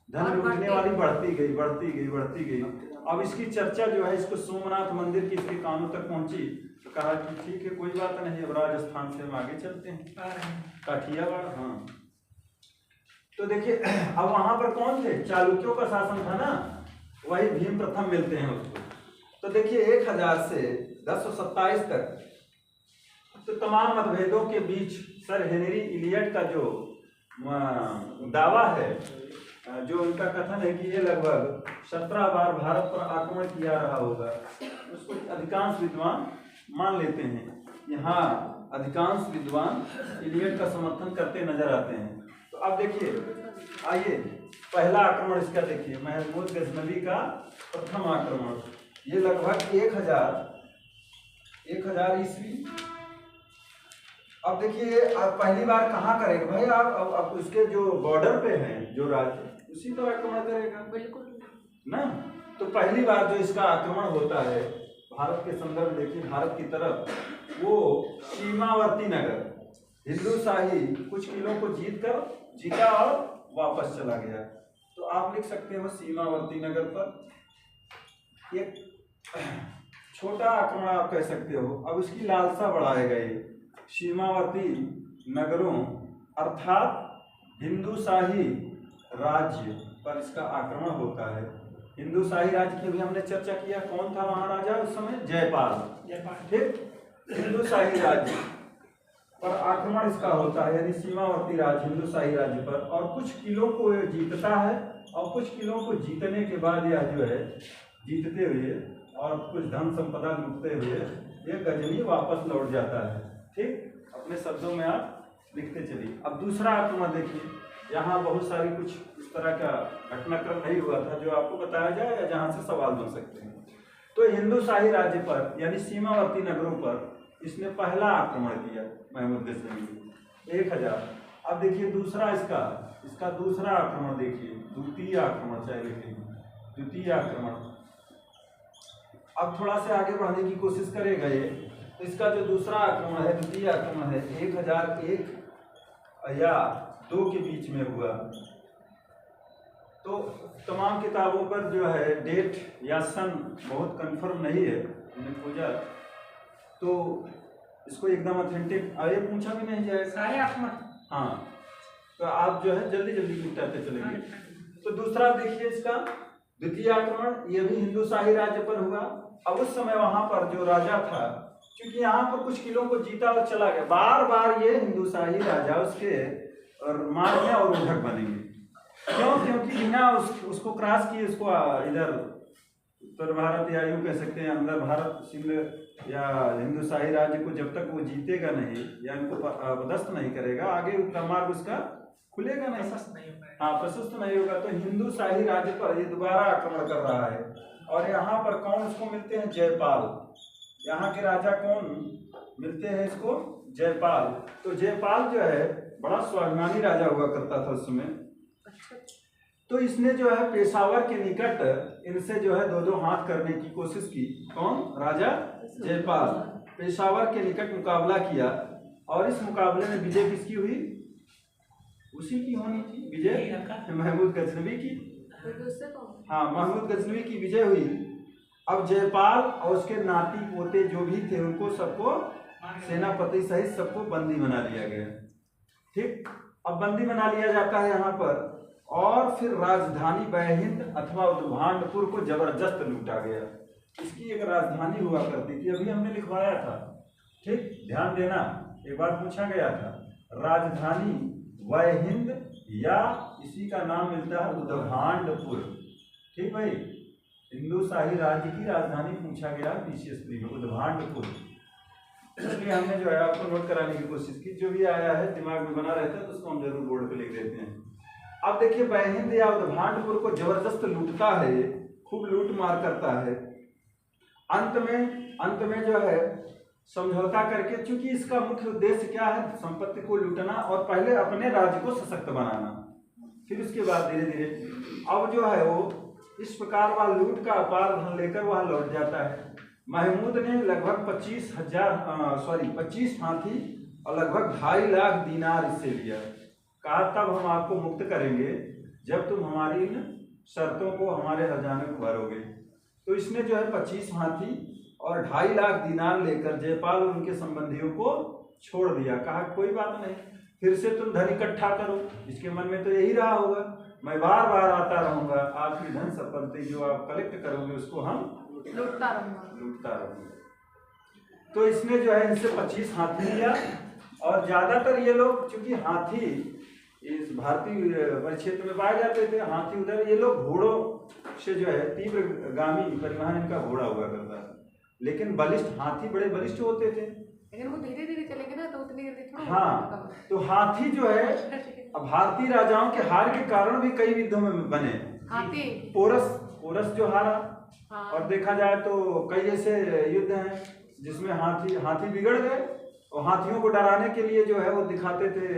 [SPEAKER 1] धन लूटने वाली बढ़ती गई। अब इसकी चर्चा जो है, इसको सोमनाथ मंदिर की इसके कानों तक पहुंची, तो कहा कि ठीक है कोई बात नहीं, अब राजस्थान से हम आगे चलते हैं, काठियावाड़। हाँ, तो देखिए अब वहां पर कौन थे? चालुक्यों का शासन था ना, वही भीम प्रथम मिलते हैं उसको। तो देखिए 1000 से 1027 तक तो तमाम मतभेदों के बीच सर हेनरी इलियट का जो दावा है, जो उनका कथन है कि ये लगभग 17 बार भारत पर आक्रमण किया रहा होगा, उसको अधिकांश विद्वान मान लेते हैं। यहाँ अधिकांश विद्वान इलियट का समर्थन करते नजर आते हैं। तो अब देखिए, आइए पहला आक्रमण इसका देखिए, महमूद गजनवी का प्रथम आक्रमण। ये लगभग 1000 ईस्वी। अब देखिए आप पहली बार कहाँ करेगा भाई? आप उसके जो बॉर्डर पे हैं जो राज्य, उसी पर आक्रमण करेगा
[SPEAKER 3] बिल्कुल
[SPEAKER 1] ना। तो पहली बार जो इसका आक्रमण होता है भारत के संदर्भ में देखिए, भारत की तरफ, वो सीमावर्ती नगर हिंदुशाही कुछ किलों को जीता और वापस चला गया। तो आप लिख सकते हो सीमावर्ती नगर पर एक छोटा आक्रमण आप कह सकते हो। अब इसकी लालसा बढ़ाए गए, सीमावर्ती नगरों अर्थात हिंदुशाही राज्य पर इसका आक्रमण होता है। हिंदुशाही राज्य की भी हमने चर्चा किया, कौन था महाराजा उस समय? जयपाल। ठीक, हिंदुशाही राज्य पर आक्रमण इसका होता है, यानी सीमावर्ती राज्य हिंदुशाही राज्य पर, और कुछ किलों को ये जीतता है, और कुछ किलों को जीतने के बाद यह जो है जीतते हुए और कुछ धन संपदा लूटते हुए ये गजनी वापस लौट जाता है। ठीक, अपने शब्दों में आप लिखते चलिए। अब दूसरा आक्रमण देखिए, यहाँ बहुत सारी कुछ इस तरह का घटनाक्रम नहीं हुआ था जो आपको बताया जाए या जहाँ से सवाल बन सकते हैं। तो हिंदू शाही राज्य पर यानी सीमावर्ती नगरों पर इसने पहला आक्रमण किया महमूद गजनवी 1000। अब देखिए दूसरा इसका दूसरा आक्रमण देखिए, द्वितीय आक्रमण चाहे लिखेंगे, द्वितीय आक्रमण। अब थोड़ा से आगे बढ़ने की कोशिश करेगा ये। इसका जो दूसरा आक्रमण है, द्वितीय आक्रमण है, 1001 या 2 के बीच में हुआ। तो तमाम किताबों पर जो है डेट या सन बहुत कंफर्म नहीं है, हमने खोजा तो इसको एकदम ऑथेंटिक ये पूछा भी नहीं जाएगा।
[SPEAKER 2] सारे आक्रमण,
[SPEAKER 1] हाँ, तो आप जो है जल्दी जल्दी निपटाते चलेंगे। तो दूसरा देखिए इसका द्वितीय आक्रमण, ये भी हिंदू शाही राज्य पर हुआ। अब उस समय वहां पर जो राजा था, क्योंकि यहाँ पर कुछ किलों को जीता और चला गया, बार बार ये हिंदू शाही राजा उसके मारने और उद्धक बनेंगे। क्यों? क्योंकि बिना उसको क्रॉस किए उसको इधर उत्तर भारत या यूँ कह सकते हैं अंदर भारत सिंध या हिंदू शाही राज्य को जब तक वो जीतेगा नहीं या इनको पदस्थ नहीं करेगा, आगे का मार्ग उसका खुलेगा नहीं, हाँ प्रशस्त नहीं होगा। तो हिंदू शाही राज्य पर ये दोबारा आक्रमण कर रहा है। और यहाँ पर कौन उसको मिलते हैं? जयपाल। यहाँ के राजा कौन मिलते हैं इसको? जयपाल। तो जयपाल जो है बड़ा स्वाभिमानी राजा हुआ करता था उस समय। तो इसने जो है पेशावर के निकट इनसे जो है 2-2 हाथ करने की कोशिश की। कौन? राजा जयपाल। पेशावर के निकट मुकाबला किया और इस मुकाबले में विजय किसकी हुई? उसी की होनी थी विजय, महमूद गजनवी की। हाँ, महमूद गजनवी की विजय हुई। अब जयपाल और उसके नाती पोते जो भी थे उनको सबको सेनापति सहित सबको बंदी बना लिया गया। ठीक, अब बंदी बना लिया जाता है यहाँ पर और फिर राजधानी बैहिंद अथवा उद्भांडपुर को जबरदस्त लूटा गया। इसकी एक राजधानी हुआ करती थी, अभी हमने लिखवाया था। ठीक, ध्यान देना, एक बार पूछा गया था राजधानी बैहिंद या इसी का नाम मिलता है उद्भांडपुर। ठीक भाई, हिंदू शाही राज्य की राजधानी पूछा गया पीसीएसपी में, उद्भांडपुर। इसलिए हमने जो है आपको नोट कराने की कोशिश की, जो भी आया है दिमाग में बना रहता है तो उसको हम जरूर बोर्ड पे लिख देते हैं। अब देखिए बैहिंद या उद्भांडपुर को जबरदस्त लूटता है, खूब लूट मार करता है। अंत में जो है समझौता करके, चूंकि इसका मुख्य उद्देश्य क्या है? संपत्ति को लूटना और पहले अपने राज्य को सशक्त बनाना, फिर उसके बाद धीरे धीरे अब जो है वो इस प्रकार वह लूट का अपार धन लेकर वह लौट जाता है। महमूद ने लगभग 25 हाथी और लगभग 2.5 लाख दीनार इससे लिया। कहा तब हम आपको मुक्त करेंगे जब तुम हमारी इन शर्तों को, हमारे खजाने को भरोगे। तो इसने जो है 25 हाथी और 2.5 लाख दीनार लेकर जयपाल और उनके संबंधियों को छोड़ दिया। कहा कोई बात नहीं, फिर से तुम धन इकट्ठा करो। इसके मन में तो यही रहा होगा, मैं बार बार आता रहूंगा, आपकी धन संपत्ति जो आप कलेक्ट करोगे उसको हम लूटता रहूंगा। तो इसने जो है इनसे 25 हाथी लिया और ज्यादातर ये लोग, चूंकि हाथी इस भारतीय परिक्षेत्र में पाए जाते थे, हाथी उधर, ये लोग घोड़ों से जो है तीव्रगामी परिवहन इनका घोड़ा हुआ करता था। लेकिन बलिष्ठ हाथी बड़े बलिष्ठ होते थे,
[SPEAKER 3] लेकिन वो धीरे धीरे चलेंगे ना तो उतनी जल्दी थोड़ा।
[SPEAKER 1] हाँ, तो हाथी जो है अब भारतीय राजाओं के हार के कारण भी कई युद्धों में बने।
[SPEAKER 3] हाथी
[SPEAKER 1] पोरस जो हारा।
[SPEAKER 3] हाँ। और
[SPEAKER 1] देखा जाए तो कई ऐसे युद्ध हैं जिसमें हाथी बिगड़ गए और हाथियों को डराने के लिए जो है वो दिखाते थे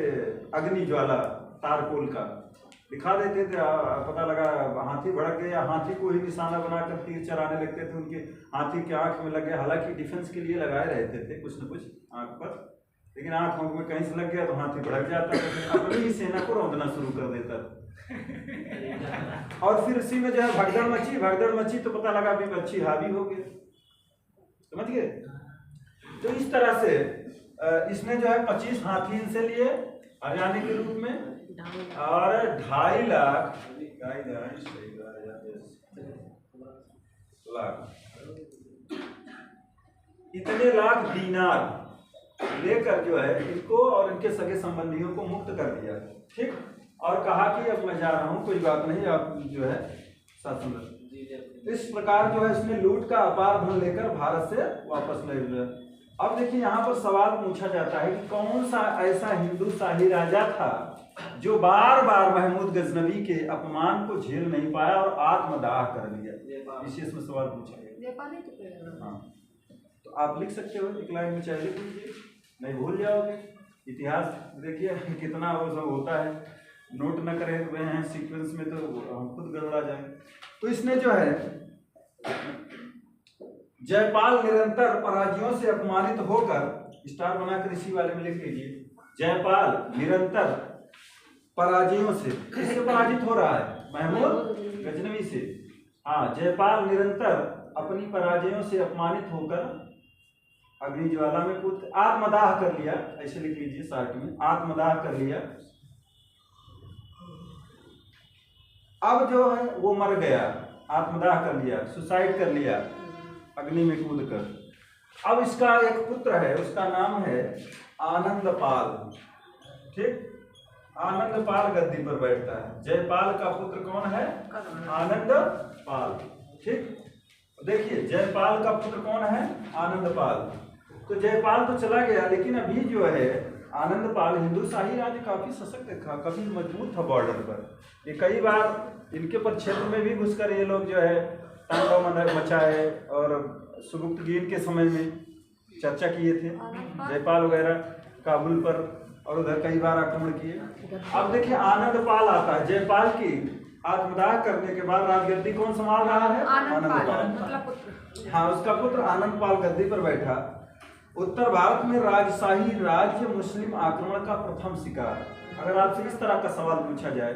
[SPEAKER 1] अग्नि ज्वाला, तारकोल का दिखा देते थे। पता लगा हाथी भड़क गया, हाथी को ही निशाना बनाकर तीर चलाने लगते थे, उनके हाथी के आंख में लग गया। हालांकि डिफेंस के लिए लगाए रहते थे कुछ न कुछ आंख पर, लेकिन आंख में कहीं से लग गया तो हाथी भड़क जाता था, अपनी ही सेना को रौंदना शुरू कर देता था। और फिर उसी में जो है भगदड़ मची तो पता लगा विपक्षी हावी हो गए, समझ गए। तो इस तरह से इसने जो है 25 हाथी इनसे लिए हरियाणा के रूप में और 2.5 लाख इतने लाख दीनार लेकर जो है इनको और इनके सगे संबंधियों को मुक्त कर दिया। ठीक, और कहा कि अब मैं जा रहा हूँ, कोई बात नहीं, आप जो है शासन। इस प्रकार जो है इसने लूट का अपार धन लेकर भारत से वापस ले लिया। अब देखिए यहाँ पर सवाल पूछा जाता है कि कौन सा ऐसा हिंदू शाही राजा था जो बार बार महमूद गजनवी के अपमान को झेल नहीं पाया और आत्मदाह कर लिया। विशेष में सवाल पूछा गया।
[SPEAKER 3] नेपाली तो करेगा।
[SPEAKER 1] हाँ, तो आप लिख सकते हो एक लाइन में, चाहे लिख लीजिए, नहीं भूल जाओगे। इतिहास देखिए कितना वो सब होता है, नोट न करे हुए हैं सीक्वेंस में तो हम खुद गड़बड़ा जाएंगे। तो इसने जो है जयपाल निरंतर पराजयों से अपमानित होकर, स्टार बनाकर इसी वाले में लिख लीजिए, जयपाल निरंतर पराजयों से, किससे पराजित हो रहा है? महमूद गजनवी से। हाँ, जयपाल निरंतर अपनी पराजयों से अपमानित होकर अग्नि ज्वाला में कूद आत्मदाह कर लिया, ऐसे लिख लीजिए शार्ट में, आत्मदाह कर लिया। अब जो है वो मर गया, आत्मदाह कर लिया, सुसाइड कर लिया अग्नि में कूदकर। अब इसका एक पुत्र है, उसका नाम है आनंदपाल। ठीक, आनंदपाल गद्दी पर बैठता है। जयपाल का पुत्र कौन है? आनंदपाल। ठीक, देखिए जयपाल का पुत्र कौन है? आनंदपाल। तो जयपाल तो चला गया, लेकिन अभी जो है आनंदपाल, हिंदू शाही राज्य काफी सशक्त था, काफी मजबूत था बॉर्डर पर। ये कई बार इनके पर क्षेत्र में भी घुसकर ये लोग जो है तांडव मचाए और सुगुप्तगीन के समय में चर्चा किए थे जयपाल वगैरह काबुल पर, और उधर कई बार आक्रमण किए। अब देखिए आनंदपाल आता है, जयपाल की आत्मदाह करने के बाद राजगद्दी कौन संभाल रहा है? आनंदपाल। हाँ, उसका पुत्र आनंदपाल गद्दी पर बैठा। उत्तर भारत में राजशाही राज्य मुस्लिम आक्रमण का प्रथम शिकार। अगर आपसे इस तरह का सवाल पूछा जाए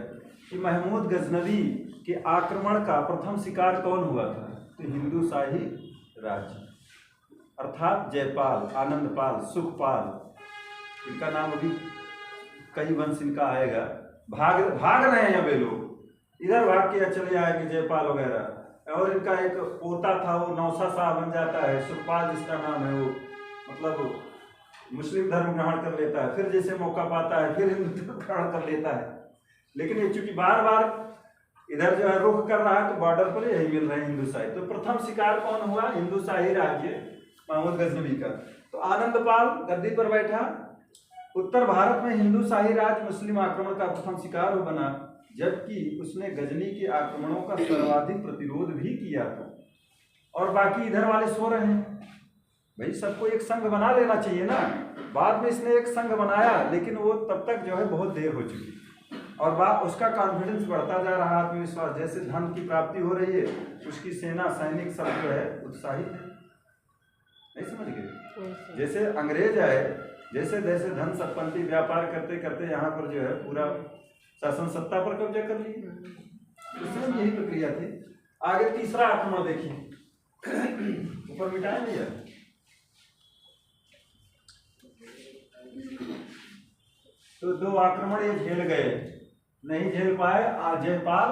[SPEAKER 1] कि महमूद गजनवी के आक्रमण का प्रथम शिकार कौन हुआ था, तो हिंदू शाही राज्य, अर्थात जयपाल, आनंदपाल, सुखपाल, इनका नाम अभी कई वंश इनका आएगा। भाग रहे हैं अब ये लोग, इधर भाग के चले आएंगे जयपाल वगैरह। और इनका एक पोता था, वो नौसा शाह बन जाता है, सुखपाल जिसका नाम है, वो मतलब मुस्लिम धर्म ग्रहण कर लेता है, फिर जैसे मौका पाता है फिर हिंदू ग्रहण कर लेता है। लेकिन ये चूंकि बार बार इधर जो है रुख कर रहा है, तो बॉर्डर पर यही मिल रहे हैं हिंदू शाही। तो प्रथम शिकार कौन हुआ? हिंदू शाही राज्य महमूद गजनवी का। तो आनंदपाल गद्दी पर बैठा। उत्तर भारत में हिंदू शाही राज्य मुस्लिम आक्रमण का प्रथम शिकार बना, जबकि उसने गजनी के आक्रमणों का सर्वाधिक प्रतिरोध भी किया था। और बाकी इधर वाले सो रहे हैं। भाई सबको एक संघ बना लेना चाहिए ना। बाद में इसने एक संघ बनाया, लेकिन वो तब तक जो है बहुत देर हो चुकी, और उसका कॉन्फिडेंस बढ़ता जा रहा, आत्मविश्वास, जैसे धन की प्राप्ति हो रही है, उसकी सेना सैनिक सब जो है उत्साहित है। नहीं समझ गए? जैसे अंग्रेज आए, जैसे जैसे धन संपत्ति व्यापार करते करते यहाँ पर जो है पूरा शासन सत्ता पर कब्जा कर लिए, उसमें यही प्रक्रिया थी। आगे तीसरा आक्रमण देखिए, ऊपर मिटाए भैया। तो दो आक्रमण ये झेल गए, नहीं झेल पाए, जयपाल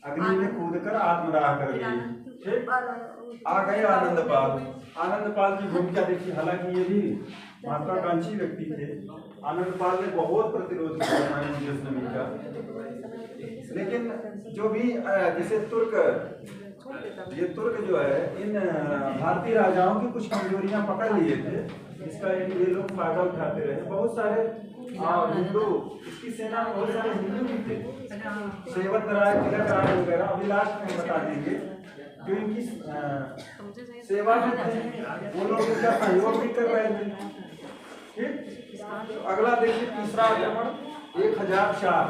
[SPEAKER 1] अग्नि में कूदकर आत्मदाह कर दिए। ठीक, आ गए आनंदपाल। आनंदपाल की भूमिका देखिए, हालांकि ये भी महत्वाकांक्षी व्यक्ति थे। आनंदपाल ने बहुत प्रतिरोध किया महमूद गजनवी का, लेकिन जो भी जैसे ये तुर्क जो है इन भारतीय राजाओं की कुछ कमजोरियां पकड़ लिए थे, इसका ये लोग फायदा उठाते रहे। बहुत सारे हिंदू, इसकी सेना में बहुत सारे हिंदू भी थे, सेवक राय, तिलक राय वगैरह, अभी लास्ट में बता देंगे, जो इनकी सेवा में थे, वो लोग इनका सहयोग भी कर रहे थे। ठीक, तो अगला देखिए तीसरा आक्रमण 1004।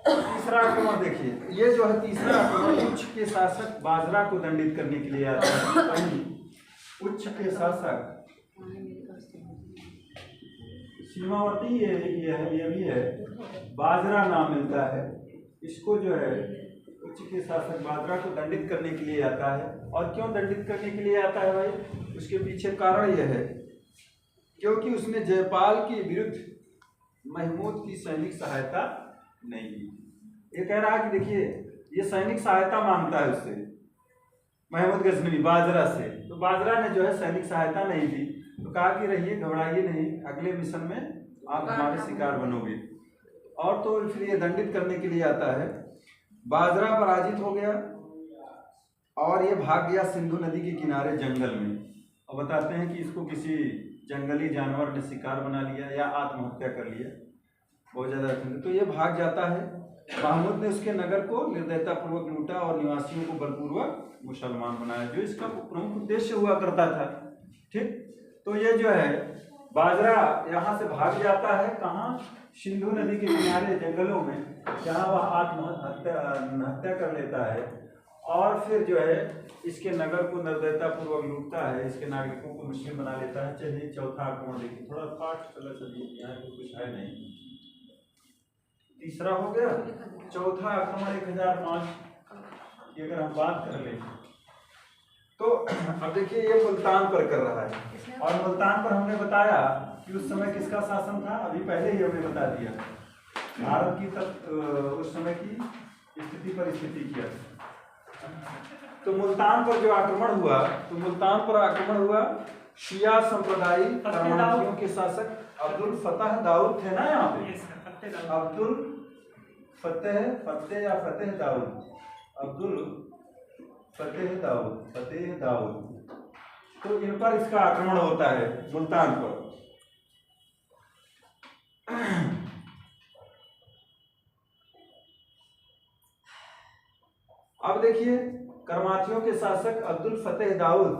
[SPEAKER 1] तीसरा आक्रमण देखिए, ये जो है तीसरा आक्रमण उच्च के शासक बाजरा को दंडित करने के लिए आता है। उच्च के शासक सीमावर्ती ये भी है, बाजरा नाम मिलता है इसको, जो है उच्च के शासक बाजरा को दंडित करने के लिए आता है। और क्यों दंडित करने के लिए आता है भाई? उसके पीछे कारण यह है क्योंकि उसने जयपाल के विरुद्ध महमूद की सैनिक सहायता नहीं दी। ये कह रहा है कि देखिए ये सैनिक सहायता मांगता है उससे, महमूद गजनवी बाजरा से, तो बाजरा ने जो है सैनिक सहायता नहीं दी, तो कहा कि रहिए, घबराइए नहीं, अगले मिशन में आप हमारे शिकार बनोगे। और तो फिर ये दंडित करने के लिए आता है। बाजरा पराजित हो गया और ये भाग गया सिंधु नदी के किनारे जंगल में। और बताते हैं कि इसको किसी जंगली जानवर ने शिकार बना लिया या आत्महत्या कर लिया, बहुत ज़्यादा ठंड। तो ये भाग जाता है। महमूद ने उसके नगर को निर्दयतापूर्वक लूटा और निवासियों को बलपूर्वक मुसलमान बनाया, जो इसका प्रमुख उद्देश्य हुआ करता था। ठीक, तो ये जो है बाजरा यहाँ से भाग जाता है कहाँ, सिंधु नदी के किनारे जंगलों में, जहाँ वह आत्महत्या कर लेता है और फिर जो है इसके नगर को निर्दयतापूर्वक लूटता है, इसके नागरिकों को मुस्लिम बना लेता है। चलिए चौथा आक्रमण देखिए, थोड़ा पाठ चला चलिए, यहाँ कुछ है नहीं। तीसरा हो गया, चौथा आक्रमण 1005 की अगर हम बात कर लें तो अब देखिए ये मुल्तान पर कर रहा है। और मुल्तान पर हमने बताया कि उस समय किसका शासन था, अभी पहले ही हमने बता दिया, भारत की उस समय की स्थिति परिस्थिति किया। तो मुल्तान पर जो आक्रमण हुआ, तो मुल्तान पर आक्रमण हुआ शिया संप्रदायी कर्मांथियों के शासक अब्दुल फतेह दाऊद थे ना यहाँ पे, अब्दुल फतेह या फतेह दाऊद, अब्दुल फतेह दाऊद। तो इन पर इसका आक्रमण होता है मुल्तान पर। अब देखिए कर्माथियों के शासक अब्दुल फतेह दाऊद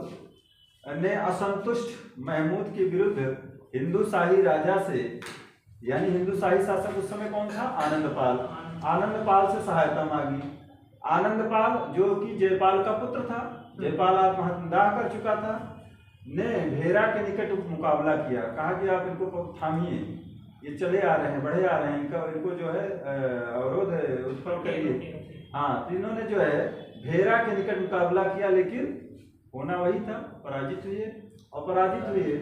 [SPEAKER 1] ने असंतुष्ट महमूद के विरुद्ध हिंदू शाही राजा से, यानी हिंदू शाही शासक उस समय कौन था, आनंदपाल से सहायता मांगी। आनंदपाल जो कि जयपाल का पुत्र था, जयपाल आत्महत्या कर चुका था, ने भेरा के निकट मुकाबला किया। कहा कि आप इनको थामिए, ये चले आ रहे हैं, बढ़े आ रहे हैं, इनको जो है अवरोध उत्पन्न करिए। हाँ, तो इन्होंने जो है भेरा के निकट मुकाबला किया, लेकिन होना वही था, पराजित हुए।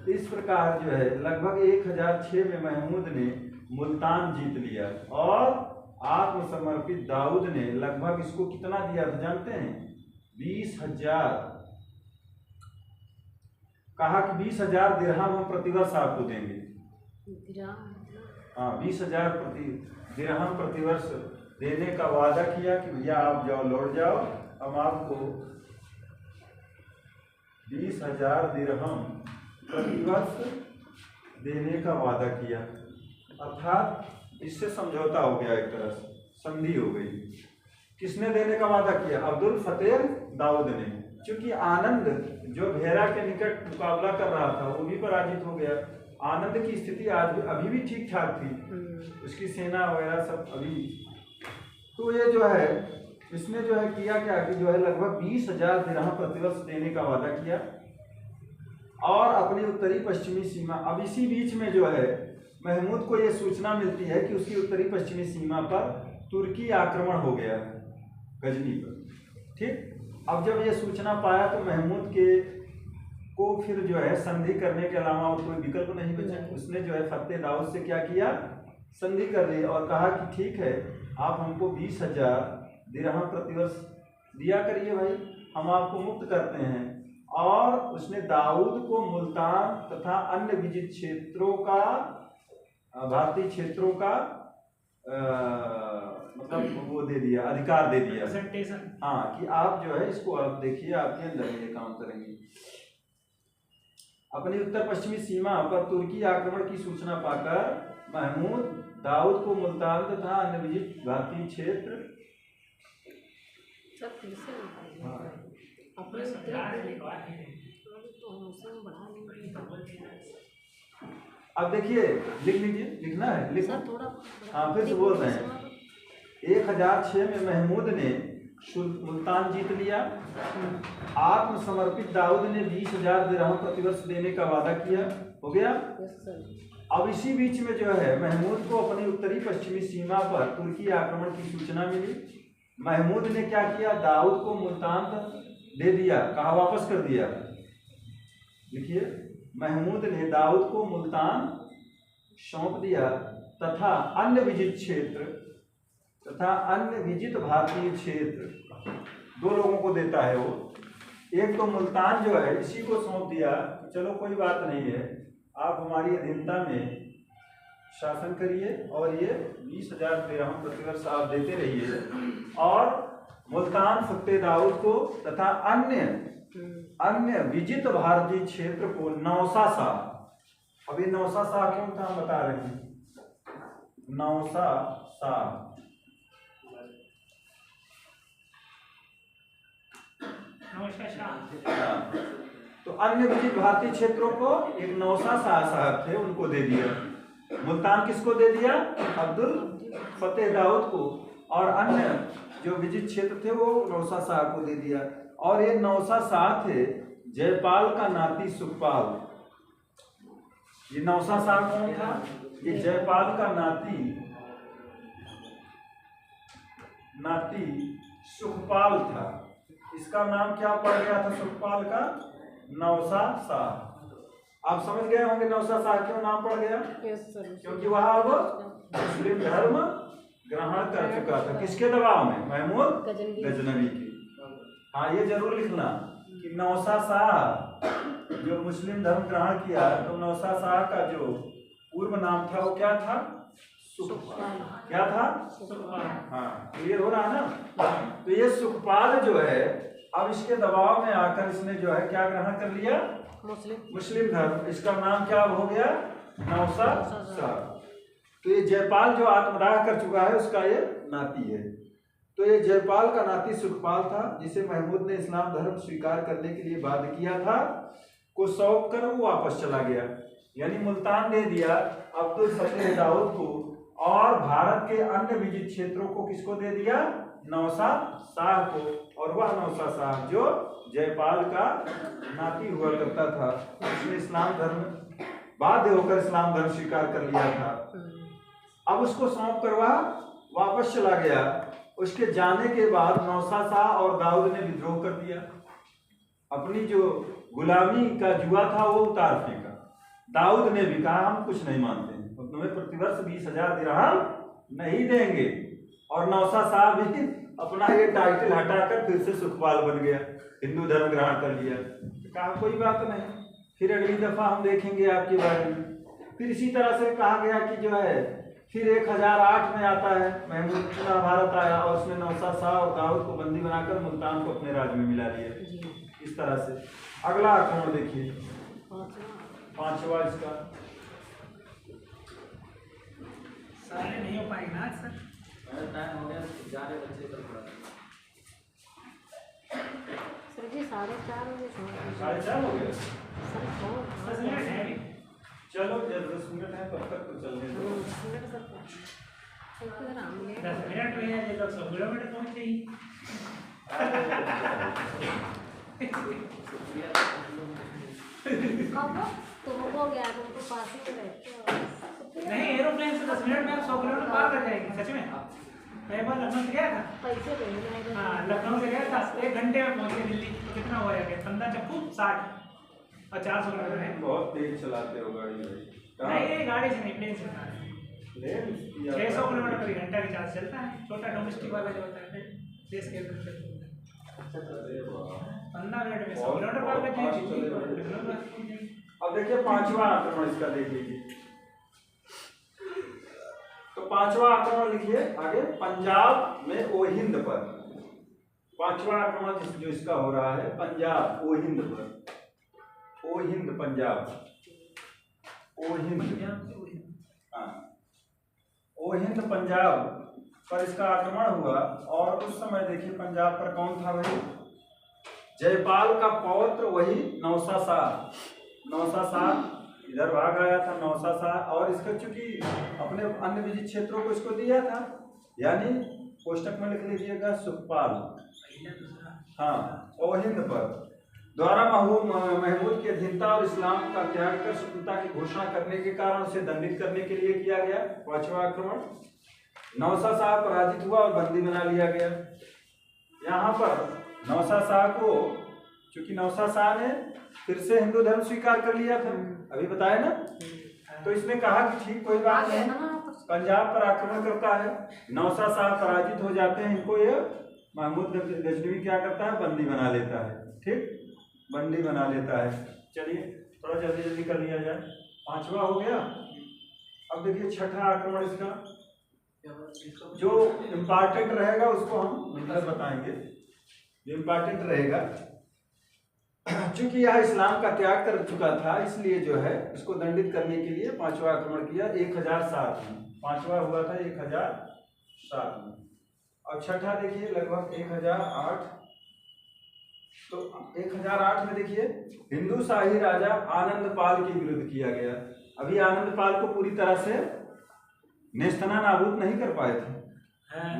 [SPEAKER 1] इस प्रकार जो है लगभग 1006 में महमूद ने मुल्तान जीत लिया और आत्मसमर्पित दाऊद ने लगभग इसको कितना दिया था जानते हैं, 20,000। कहा कि 20,000 दिरहम हम प्रतिवर्ष आपको देंगे। हाँ, 20,000 दिरहम प्रतिवर्ष देने का वादा किया कि भैया आप जाओ, लौट जाओ, हम आपको 20,000 दिरहम प्रतिवर्ष देने का वादा किया। अर्थात इससे समझौता हो गया, एक तरह से संधि हो गई। किसने देने का वादा किया, अब्दुल फतेह दाऊद ने। क्योंकि आनंद जो भेरा के निकट मुकाबला कर रहा था वो भी पराजित हो गया। आनंद की स्थिति आज अभी भी ठीक ठाक थी, उसकी सेना वगैरह सब अभी। तो ये जो है इसने जो है किया क्या कि जो है लगभग 20,000 दिरहम प्रतिवर्ष देने का वादा किया और अपनी उत्तरी पश्चिमी सीमा। अब इसी बीच में जो है महमूद को ये सूचना मिलती है कि उसकी उत्तरी पश्चिमी सीमा पर तुर्की आक्रमण हो गया है, गजनी पर। ठीक, अब जब ये सूचना पाया तो महमूद को फिर जो है संधि करने के अलावा कोई विकल्प नहीं बचा। उसने जो है फतेह दाऊद से क्या किया, संधि कर ली और कहा कि ठीक है, आप हमको 20,000 दिरहम प्रतिवर्ष दिया करिए भाई, हम आपको मुक्त करते हैं। और उसने दाऊद को मुल्तान तथा अन्य विजित क्षेत्रों का, भारतीय क्षेत्रों का मतलब वो दे दिया, अधिकार दे दिया। हाँ, कि आप जो है इसको आप देखिए, आपके अंदर ये काम करेंगे। अपनी उत्तर पश्चिमी सीमा पर तुर्की आक्रमण की सूचना पाकर महमूद दाऊद को मुल्तान तथा अन्य विजित भारतीय क्षेत्र अब देखिए, लिख लीजिए, लिखना है, लिखना। हाँ, फिर से बोल रहे हैं। 1006 में महमूद ने मुल्तान जीत लिया। आत्मसमर्पित दाऊद ने 20,000 दिरहम प्रतिवर्ष देने का वादा किया, हो गया। अब इसी बीच में जो है महमूद को अपनी उत्तरी पश्चिमी सीमा पर तुर्की आक्रमण की सूचना मिली। महमूद ने क्या किया, दाऊद को मुल्तान दे दिया, कहा वापस कर दिया। लिखिए, महमूद ने दाऊद को मुल्तान सौंप दिया तथा अन्य विजित क्षेत्र तथा अन्य विजित भारतीय क्षेत्र, 2 लोगों को देता है वो। एक तो मुल्तान जो है इसी को सौंप दिया, चलो कोई बात नहीं है, आप हमारी अधीनता में शासन करिए और ये 20,000 दिरहम प्रतिवर्ष आप देते रहिए। और मुल्तान फतेह दाऊद को तथा अन्य विजित भारतीय क्षेत्र को नौसा शाह। अभी नौसा शाह क्यों था हम बता रहे हैं। नौसा शाह तो अन्य विजित भारतीय क्षेत्रों को एक नौसा शाह साहब थे उनको दे दिया। मुल्तान किसको दे दिया? अब्दुल फतेह दाऊद को। और अन्य जो विजित क्षेत्र थे वो नौसा शाह को दे दिया। और ये नौसा शाह थे जयपाल का नाती सुखपाल। ये नौसा शाह कौन था? ये जयपाल का नाती सुखपाल था। इसका नाम क्या पड़ गया था सुखपाल का? नौसा शाह। आप समझ गए होंगे नौसा शाह क्यों नाम पड़ गया? क्योंकि वह अब मुस्लिम धर्म ग्रहण कर चुका था। किसके दबाव में? महमूद गजनवी के। हाँ, ये जरूर लिखना कि नौसा शाह जो मुस्लिम धर्म ग्रहण किया, तो नौसा शाह का जो पूर्व नाम था वो क्या था? सुखपाल। क्या था? सुखपाल। हाँ, क्लियर हो रहा है ना? तो ये सुखपाल जो है अब इसके दबाव में आकर इसने जो है क्या ग्रहण कर लिया? मुस्लिम धर्म। इसका नाम क्या हो गया? नौसा शाह। तो ये जयपाल जो आत्मदाह कर चुका है उसका ये नाती है। तो ये जयपाल का नाती सुखपाल था जिसे महमूद ने इस्लाम धर्म स्वीकार करने के लिए बाध्य किया था, को सौंप कर वो वापस चला गया। यानी मुल्तान दे दिया अब्दुल फतेह दाऊद को, और भारत के अन्य विजित क्षेत्रों को किसको दे दिया? नौसा शाह को। और वह नौसा शाह जो जयपाल का नाती हुआ करता था, उसने इस्लाम धर्म बाध्य होकर इस्लाम धर्म स्वीकार कर लिया था। अब उसको सौंप कर वह वापस चला गया। उसके जाने के बाद नौसा शाह और दाऊद ने विद्रोह कर दिया। अपनी जो गुलामी का जुआ था वो उतार फेंका। दाऊद ने भी कहा हम कुछ नहीं मानते, तुम्हें प्रतिवर्ष 20,000 दिरहम नहीं देंगे। और नौसा शाह भी अपना ये टाइटल हटाकर फिर से सुखपाल बन गया, हिंदू धर्म ग्रहण कर लिया। कहा कोई बात नहीं, फिर अगली दफा हम देखेंगे आपके बारे में। फिर इसी तरह से कहा गया कि जो है फिर 1008 में आता है महमूद महाभारत आया, और उसने नौसा शाह और दाऊद को बंदी बनाकर मुल्तान को अपने राज्य में मिला लिया। इस तरह से अगला आक्रमण देखिए, पांचवा इसका।
[SPEAKER 2] सारे नहीं हो पाएंगे ना सर,
[SPEAKER 4] टाइम हो गया, जा रहे बच्चे कल पड़ा।
[SPEAKER 3] सर जी 4:30 बजे छोड़
[SPEAKER 1] 4:30 हो गया।
[SPEAKER 3] सर छोड़
[SPEAKER 2] 10 मिनट है अभी।
[SPEAKER 1] चलो 10 मिनट है तब तक तो चलने दो।
[SPEAKER 3] 10 मिनट सर चलते जरा हम ले
[SPEAKER 2] 10 मिनट में ये लोग 100 किलोमीटर पहुंचते ही।
[SPEAKER 3] कब तुम हो गया, तुमको पास ही में रहते हो।
[SPEAKER 2] नहीं, एरोप्लेन से 10 मिनट में आप 100 किलोमीटर पार कर जाएगी। सच में मैं एक बार लखनऊ से गया था।
[SPEAKER 3] पैसे देंगे।
[SPEAKER 2] हाँ, लखनऊ से गया था, 1 घंटे में पहुंचे दिल्ली। तो कितना हुआ जाएगा? 15 चक्कू 60 और 400 किलोमीटर है।
[SPEAKER 1] बहुत तेज चलाते हो गाड़ी भाई।
[SPEAKER 2] नहीं, ये गाड़ी से नहीं, प्लेन से चलता है।
[SPEAKER 1] प्लेन
[SPEAKER 2] 600 किलोमीटर प्रति घंटा के चार्ज चलता है। छोटा डोमेस्टिक वाला जो होता है देश के अंदर चलता है। 15 मिनट में 100 किलोमीटर पार कर जाएगी।
[SPEAKER 1] अब देखिए पांचवा आक्रमण इसका देख लीजिए। तो पांचवा आक्रमण लिखिए आगे, पंजाब में ओहिंद पर। पांचवा आक्रमण जो इसका हो रहा है पंजाब ओहिंद पर। ओहिंद पंजाब, ओहिंद, हाँ ओहिंद पंजाब पर इसका आक्रमण हुआ। और उस समय देखिए पंजाब पर कौन था भाई? जयपाल का पौत्र वही नौसा शाह। नौसा शाह इधर भाग आया था नौसा शाह, और इसका चूंकि अपने अन्य विजित क्षेत्रों को इसको दिया था, यानी कोष्टक में लिख लीजिएगा सुखपाल। हाँ, ओहिंद पर द्वारा महमूद की अधीनता और इस्लाम का त्याग कर स्वतंत्रता की घोषणा करने के कारण उसे दंडित करने के लिए किया गया पांचवा आक्रमण। नौसा शाह पराजित हुआ और बंदी बना लिया गया। यहाँ पर नौसा शाह को, चूंकि नौसा शाह ने फिर से हिंदू धर्म स्वीकार कर लिया था, अभी बताया ना, तो इसने कहा कि ठीक कोई बात नहीं, पंजाब पर आक्रमण करता है, नौसा शाह पराजित हो जाते हैं, इनको ये महमूद गजनवी क्या करता है? बंदी बना लेता है। ठीक, बंदी बना लेता है। चलिए थोड़ा जल्दी जल्दी कर लिया जाए। पांचवा हो गया, अब देखिए छठा आक्रमण इसका जो इम्पॉर्टेंट रहेगा उसको हम मिलकर बताएंगे। जो इम्पॉर्टेंट रहेगा, चूंकि यह इस्लाम का त्याग कर चुका था इसलिए जो है इसको दंडित करने के लिए पांचवा आक्रमण किया 1007 में। पांचवा हुआ था 1007 में। और छठा देखिए लगभग 1008। तो 1008 में देखिए हिंदू शाही राजा आनंद पाल के विरुद्ध किया गया। अभी आनंद पाल को पूरी तरह से नेस्तना नाबूद नहीं कर पाए थे,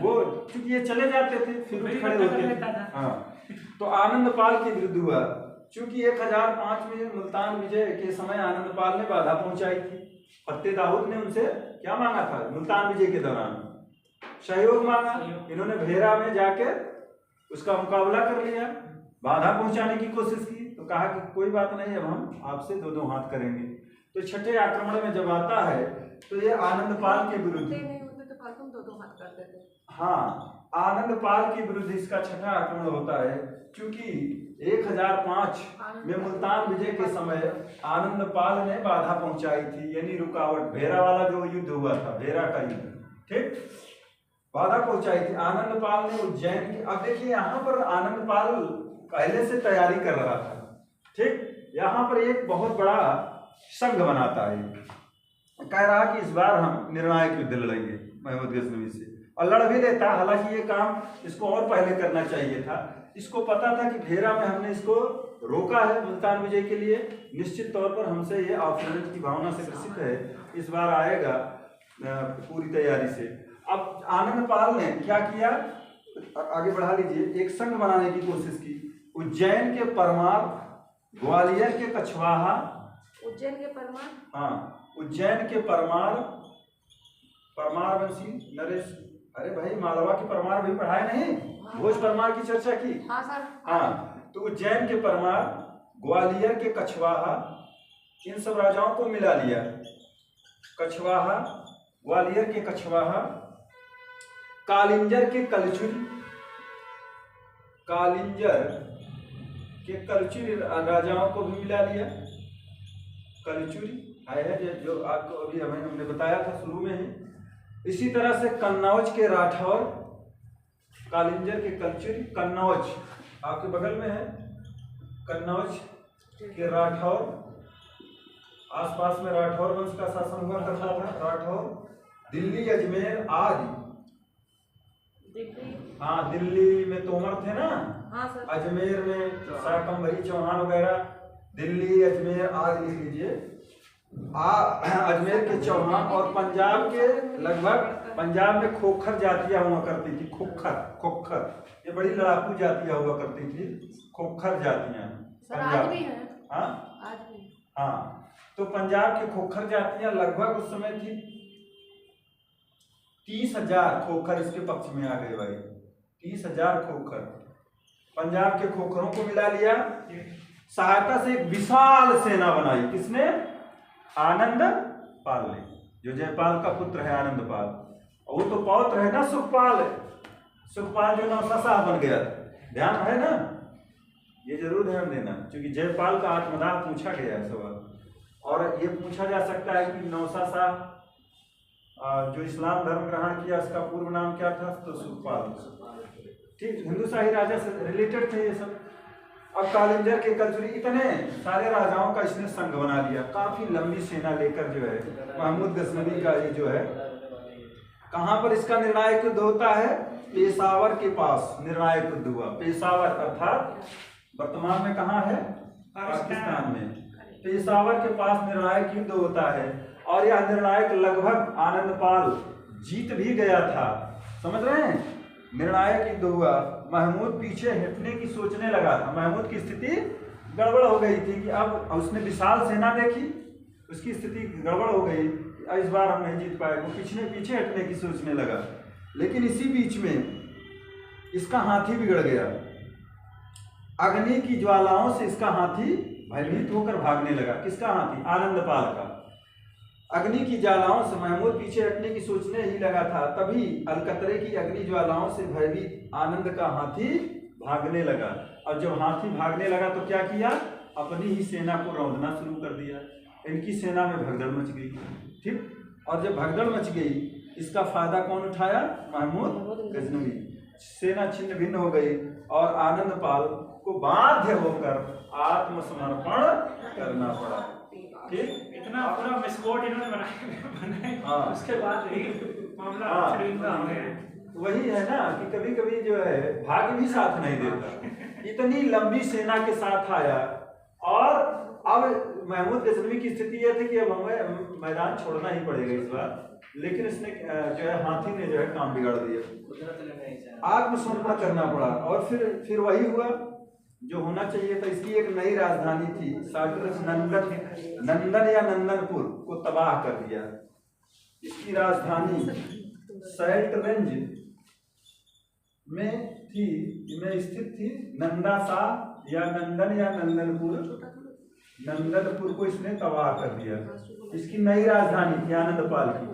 [SPEAKER 1] वो क्योंकि ये चले जाते थे फिर उठ खड़े होते थे। हाँ, तो आनंद पाल के विरुद्ध हुआ। चूंकि 1005 में मुल्तान विजय के समय आनंद पाल ने बाधा पहुंचाई थी। फतेह दाऊद ने उनसे क्या मांगा था? मुल्तान विजय के दौरान सहयोग मांगा। इन्होंने भेरा में जाके उसका मुकाबला कर लिया, बाधा पहुंचाने की कोशिश की, तो कहा कि कोई बात नहीं, अब हम आपसे दो दो हाथ करेंगे। तो छठे आक्रमण में जब आता है तो ये आनंद पाल के विरुद्ध, हाँ, आनंद पाल के विरुद्ध इसका छठा आक्रमण होता है। क्योंकि 1005 में मुल्तान विजय के समय आनंद पाल ने बाधा पहुंचाई थी, यानी रुकावट, भेरा वाला जो युद्ध हुआ था, भेरा का युद्ध, ठीक, बाधा पहुंचाई थी। आनंद पाल ने उज्जैन की, अब देखिए यहाँ पर आनंद पाल पहले से तैयारी कर रहा था, ठीक। यहाँ पर एक बहुत बड़ा संघ बनाता है, कह रहा कि इस बार हम निर्णायक युद्ध लड़ेंगे महमूद गजनवी से, और लड़ भी देता। हालांकि ये काम इसको और पहले करना चाहिए था। इसको पता था कि भेरा में हमने इसको रोका है मुल्तान विजय के लिए, निश्चित तौर पर हमसे ये ऑफरेंस की भावना से ग्रसित है, इस बार आएगा पूरी तैयारी से। अब आनंद पाल ने क्या किया, आगे बढ़ा लीजिए, एक संघ बनाने की कोशिश की। उज्जैन के परमार, ग्वालियर के कछवाहा,
[SPEAKER 3] उज्जैन के परमार,
[SPEAKER 1] हाँ, उज्जैन के परमार, परमार वंशी नरेश, अरे भाई मालवा की परमार भी पढ़ाए नहीं, भोज परमार की चर्चा की।
[SPEAKER 3] हाँ सर।
[SPEAKER 1] हाँ, तो उज्जैन के परमार, ग्वालियर के कछवाहा, इन सब राजाओं को मिला लिया। कछवाहा, ग्वालियर के कछवाहा, कालिंजर के कलचुरी, कालिंजर के कलचुरी राजाओं को भी मिला लिया। कलचुरी है जो आपको अभी हमने बताया था शुरू में ही। इसी तरह से कन्नौज के राठौर, कालिंजर के कलचुरी, कन्नौज आपके बगल में है, कन्नौज के राठौर, आसपास में राठौर वंश का शासन हुआ करता था, राठौर। दिल्ली, अजमेर आदि, हाँ, दिल्ली में तोमर थे ना,
[SPEAKER 3] हाँ सर।
[SPEAKER 1] अजमेर में शाकंभरी चौहान वगैरह, दिल्ली अजमेर आदि लिख लीजिए। अजमेर के चौहान, और पंजाब के लगभग, पंजाब में खोखर जातियां हुआ करती थी, खोखर, ये बड़ी लड़ाकू जातियां हुआ करती थी, खोखर जातियां
[SPEAKER 3] आज भी है।
[SPEAKER 1] हाँ,
[SPEAKER 3] आज भी,
[SPEAKER 1] हाँ, तो पंजाब की खोखर जातियां लगभग उस समय थी 30,000 खोखर इसके पक्ष में आ गए भाई, 30,000 खोखर। पंजाब के खोखरों को मिला लिया, सहायता से एक विशाल सेना बनाई। किसने? आनंद पाल ने, जो जयपाल का पुत्र है आनंद पाल। वो तो पौत्र है ना सुखपाल, सुखपाल जो नौसा बन गया, ध्यान है ना, ये जरूर ध्यान देना, क्योंकि जयपाल का आत्मदाह पूछा गया है सवाल, और ये पूछा जा सकता है कि नौसा जो इस्लाम धर्म ग्रहण किया उसका पूर्व नाम क्या था, तो सुखपाल, ठीक, हिंदू शाही राजा से रिलेटेड थे ये सब। अब कालिंजर के कलचुरी, इतने सारे राजाओं का इसने संघ बना लिया, काफी लंबी सेना लेकर जो है महमूद गजनवी का ये जो है, कहां पर इसका निर्णायक युद्ध होता है? पेशावर के पास निर्णायक युद्ध हुआ। पेशावर अर्थात वर्तमान में कहां है? पाकिस्तान में। पेशावर के पास निर्णायक युद्ध होता है, और यह निर्णायक लगभग आनंद पाल जीत भी गया था, समझ रहे हैं? निर्णायक युद्ध हुआ, महमूद पीछे हटने की सोचने लगा था, महमूद की स्थिति गड़बड़ हो गई थी कि अब उसने विशाल सेना देखी, उसकी स्थिति गड़बड़ हो गई, इस बार हम नहीं जीत पाएंगे, वो पीछे हटने की सोचने लगा। लेकिन इसी बीच में इसका हाथी बिगड़ गया, अग्नि की ज्वालाओं से इसका हाथी भयभीत होकर भागने लगा। किसका हाथी? आनंद पाल का। अग्नि की ज्वालाओं से महमूद पीछे हटने की सोचने ही लगा था, तभी अलकतरे की अग्नि ज्वालाओं से भयभीत आनंद का हाथी भागने लगा। और जब हाथी भागने लगा तो क्या किया? अपनी ही सेना को रौंदना शुरू कर दिया, इनकी सेना में भगदड़ मच गई, ठीक। और जब भगदड़ मच गई, इसका फायदा कौन उठाया? महमूद गजनवी। सेना छिन्न भिन्न हो गई और आनंदपाल को बाध्य होकर आत्मसमर्पण करना पड़ा। ठीक,
[SPEAKER 2] इतना पूरा विस्फोट इन्होंने बनाया, उसके बाद मामला हो गया।
[SPEAKER 1] वही है ना कि कभी कभी जो है भाग्य भी साथ नहीं देता। इतनी लंबी सेना के साथ आया और अब महमूद गजनवी की स्थिति यह थी कि अब हमें मैदान छोड़ना ही पड़ेगा इस बार, लेकिन इसने जो है हाथी ने जो है काम बिगाड़ दिया, आत्मसमर्पण करना पड़ा। और फिर वही हुआ जो होना चाहिए था। इसकी एक नई राजधानी थी, साटरस नंदन या नंदनपुर को तबाह कर दिया। इसकी राजधानी सैल्ट रेंज में स्थित थी नंदासा या नंदनपुर को इसने तबाह कर दिया। इसकी नई राजधानी थी आनंदपाल की,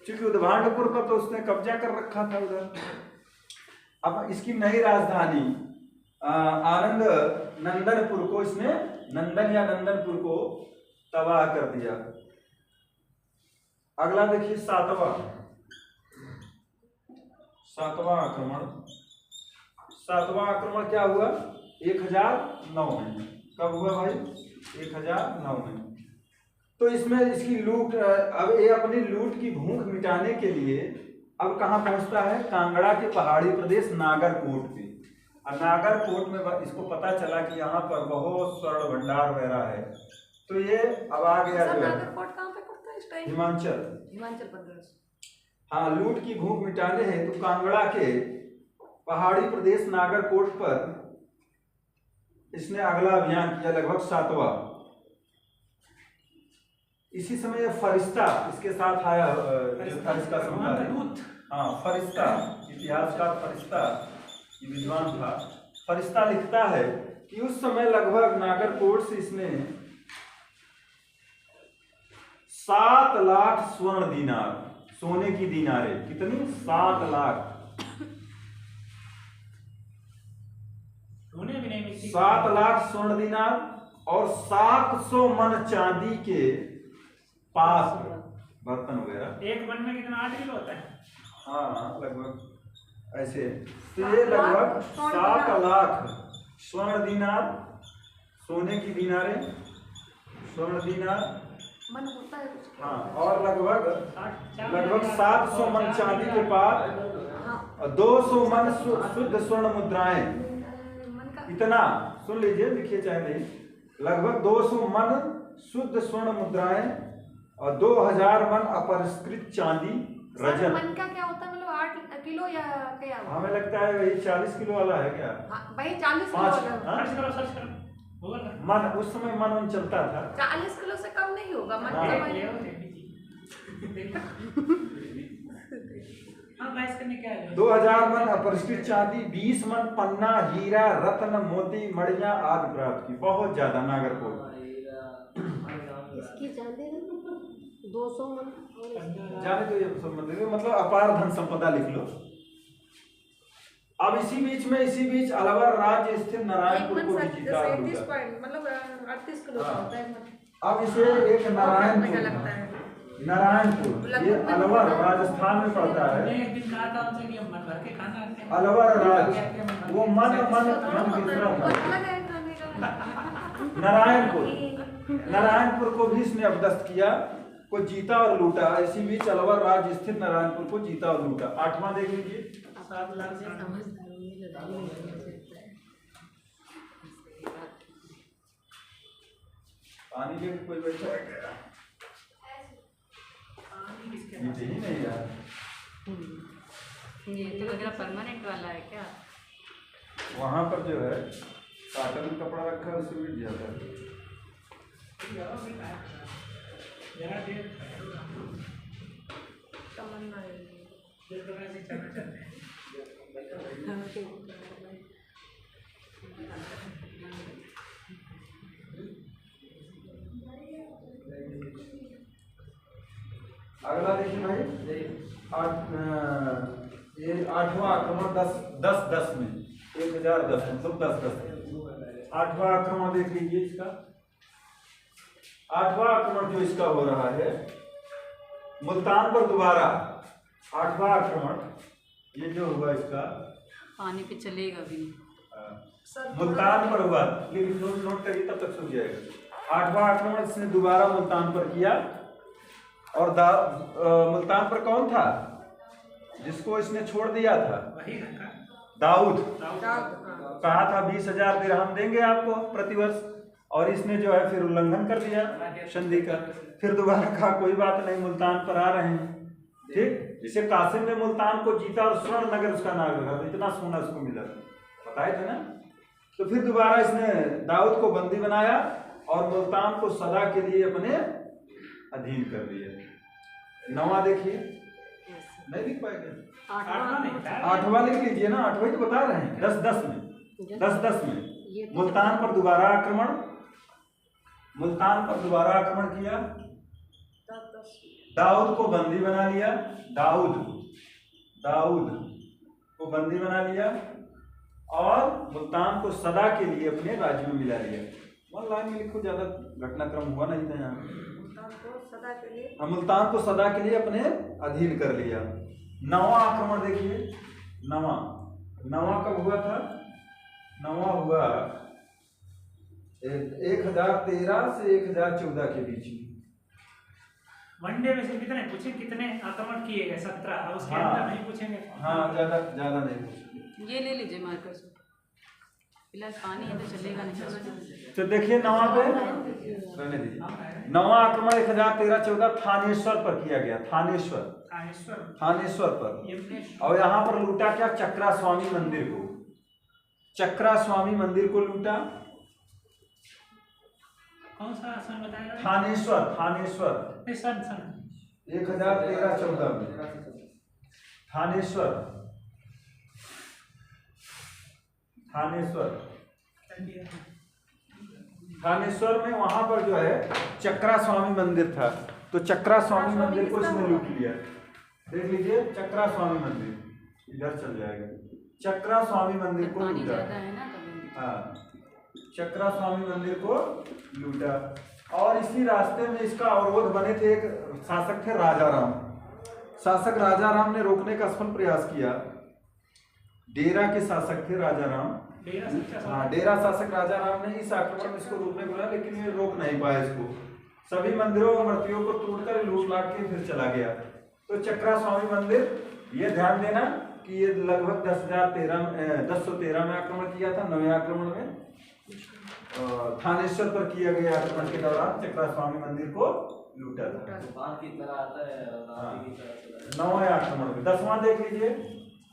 [SPEAKER 1] क्योंकि उद्भांडपुर पर तो उसने कब्जा कर रखा था उधर। अब इसकी नई राजधानी नंदनपुर को इसने नंदनपुर को तबाह कर दिया। अगला देखिए सातवां आक्रमण। सातवां आक्रमण क्या हुआ? 1009 में। कब हुआ भाई? 1009 में। तो इसमें इसकी लूट, अब ये अपनी लूट की भूख मिटाने के लिए अब कहाँ पहुंचता है? कांगड़ा के पहाड़ी प्रदेश नागरकोट पे। और नागरकोट में इसको पता चला कि यहाँ पर बहुत स्वर्ण भंडार वगैरह है, तो ये अब आ गया जो है हिमाचल
[SPEAKER 3] प्रदेश।
[SPEAKER 1] हाँ, लूट की भूख मिटाने हेतु तो कांगड़ा के पहाड़ी प्रदेश नागरकोट पर इसने अगला अभियान किया, लगभग 7वां। इसी समय फरिश्ता इसके साथ आया, फरिश्ता समुदाय। हाँ, फरिश्ता, इतिहासकार फरिश्ता विद्वान था। फरिश्ता लिखता है कि उस समय लगभग नागरकोट से इसने 7 लाख स्वर्ण दीनार, सोने की दीनारें, कितनी? 7 लाख। 7 लाख स्वर्ण दीनार और 700 मन चांदी के पात्र, बर्तन वगैरह।
[SPEAKER 2] एक मन में कितना? 8 किलो होता है।
[SPEAKER 1] हाँ, लगभग ऐसे। तो ये लगभग 7 लाख स्वर्ण दीनार, सोने की दीनारें, स्वर्ण दीनार, हाँ, और लगभग 700 मन चांदी के पात्र और 200 मन शुद्ध स्वर्ण मुद्राएं। इतना सुन लीजिए, लिखिए चाहे नहीं, लगभग 200 मन शुद्ध स्वर्ण मुद्राएं और 2000 मन अपरिष्कृत चांदी रजत।
[SPEAKER 3] मन का क्या होता है? मतलब 8 किलो या क्या?
[SPEAKER 1] हमें लगता है वही 40 किलो वाला है क्या?
[SPEAKER 3] भाई 40 किलो वाला।
[SPEAKER 2] सर्च करो
[SPEAKER 1] मन, उस समय मन चलता था।
[SPEAKER 3] 40 किलो से कम नहीं होगा मन।
[SPEAKER 2] हाँ,
[SPEAKER 1] 2000 मन अपरिष्कृत चांदी, 20 मन पन्ना, हीरा, रत्न, मोती, मड़िया आदि प्राप्त की। बहुत ज्यादा नागरकोट।
[SPEAKER 3] इसकी चांदी 200 मन
[SPEAKER 1] जाने तो ये मतलब अपार धन संपदा लिख लो। अब इसी बीच अलवर राज्य स्थित नारायणपुर को भी जीता।
[SPEAKER 3] मतलब 38 किलो होता है।
[SPEAKER 1] अब इसे एक नारायणपुर, ये अलवर राजस्थान में पड़ता है।
[SPEAKER 2] एक दिन कहा था उनसे कि हम मन भर के खाना आते हैं।
[SPEAKER 1] अलवर राज, वो मन नारायणपुर को भी इसने अपदस्थ किया, को जीता और लूटा। इसी बीच अलवर राज्य स्थित नारायणपुर को जीता और लूटा। 8वां देख लीजिए।
[SPEAKER 2] 7 लाख से
[SPEAKER 1] पानी लेके कोई बैठा है? नहीं यार,
[SPEAKER 3] ये तो लग रहा परमानेंट वाला है क्या?
[SPEAKER 1] वहाँ पर जो है काटन कपड़ा रखा है, उसमें भी दिया था।
[SPEAKER 3] तमन्ना है।
[SPEAKER 1] अगला देखिए भाई, ये 8वां आक्रमण 1010 में, 1010 मतलब 1010। 8वां आक्रमण देख लीजिए इसका। 8वां आक्रमण जो इसका हो रहा है मुल्तान पर दोबारा 8वां आक्रमण, ये जो हुआ इसका
[SPEAKER 5] पानी पे चलेगा भी नहीं।
[SPEAKER 1] मुल्तान पर हुआ, लेकिन नोट करिए तब तक सूझ जाएगा। 8वां आक्रमण इसने दोबारा मुल्तान पर किया। और मुल्तान पर कौन था जिसको इसने छोड़ दिया था?
[SPEAKER 2] वही ना
[SPEAKER 1] दाऊद।
[SPEAKER 3] दाऊद।
[SPEAKER 1] कहा था 20,000 दिरहम देंगे आपको प्रतिवर्ष, और इसने जो है फिर उल्लंघन कर दिया संधि का। फिर दोबारा कहा कोई बात नहीं, मुल्तान पर आ रहे हैं। ठीक, जिसे कासिम ने मुल्तान को जीता और स्वर्ण नगर उसका नाम रखा, इतना सोना उसको मिला, बताए थे ना। तो फिर दोबारा इसने दाऊद को बंदी बनाया और मुल्तान को सदा के लिए अपने अधीन कर दिया। 9वां देखिए, नहीं लिख पाएंगे? 8वां लिख लीजिए ना, 8वां तो बता रहे हैं। 10-10 में मुल्तान पर दोबारा आक्रमण, मुल्तान पर दोबारा आक्रमण किया, दाऊद को बंदी बना लिया, दाऊद को बंदी बना लिया और मुल्तान को सदा के लिए अपने राज्य में मिला लिया। वन लाइन में लिखो, ज्यादा घटनाक्रम हुआ नहीं था यहाँ। मुल्तान को सदा के लिए अपने अधीन कर लिया। 9वां आक्रमण देखिए, 9वां कब हुआ था? 9वां हुआ 1013 से 1014 के बीच में।
[SPEAKER 2] वनडे में से कितने पूछे, कितने आक्रमण किए गए? 17, और उसके अंदर नहीं पूछेंगे।
[SPEAKER 1] हाँ, ज्यादा नहीं पूछेंगे।
[SPEAKER 5] ये ले लीजिए मार्कर से, फिलहाल पानी है तो चलेगा नहीं।
[SPEAKER 1] तो देखिए 9वां पे रहने दीजिए। 9वां आक्रमण 1013-14 थानेश्वर पर किया गया। थानेश्वर पर। और यहाँ पर लूटा क्या? चक्रा स्वामी मंदिर को। चक्रा स्वामी मंदिर को लूटा।
[SPEAKER 2] कौन सा सन बताया?
[SPEAKER 1] थानेश्वर।
[SPEAKER 2] सन
[SPEAKER 1] 1013-14 में थानेश्वर में वहां पर जो है चक्रा स्वामी मंदिर था। तो चक्रा स्वामी मंदिर को इसने लूट लिया। देख लीजिए, चक्रा स्वामी मंदिर इधर चल जाएगा। चक्रा स्वामी मंदिर को लूटा। हाँ, चक्रा स्वामी मंदिर को लूटा। और इसी रास्ते में इसका अवरोध बने थे, एक शासक थे राजाराम। शासक राजाराम ने रोकने का सफल प्रयास किया। डेरा के शासक थे राजाराम। हाँ, डेरा शासक राजाराम ने इस आक्रमण में इसको रोकने को बोला, लेकिन ये रोक नहीं पाया इसको। सभी मंदिरों और मूर्तियों को तोड़कर लूट लाट के फिर चला गया। तो चक्रा स्वामी मंदिर, ये ध्यान देना कि ये लगभग 1013 में आक्रमण किया था। 9वें आक्रमण में थानेश्वर पर किया गया आक्रमण के दौरान चक्रा स्वामी मंदिर को लूटा था। 9वें आक्रमण में 10वां देख लीजिए।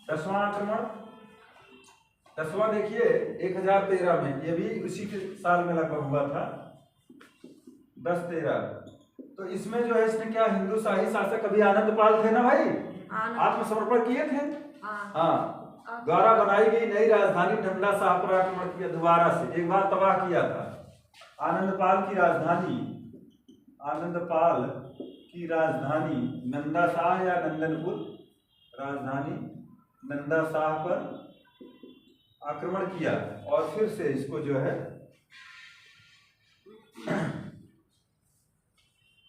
[SPEAKER 1] 10वां आक्रमण, 10वां देखिए 1013 में, ये भी उसी के साल में लगभग हुआ था। 1013। तो इसमें जो है इसने क्या, हिंदू शाही शासक अभी आनंदपाल थे ना भाई, आत्मसमर्पण किए थे। हाँ, द्वारा बनाई गई नई राजधानी नंदा शाह पर आक्रमण किया दोबारा से। एक बार तबाह किया था। आनंदपाल की राजधानी नंदा शाह या नंदनपुर, राजधानी नंदा शाह पर आक्रमण किया और फिर से इसको जो है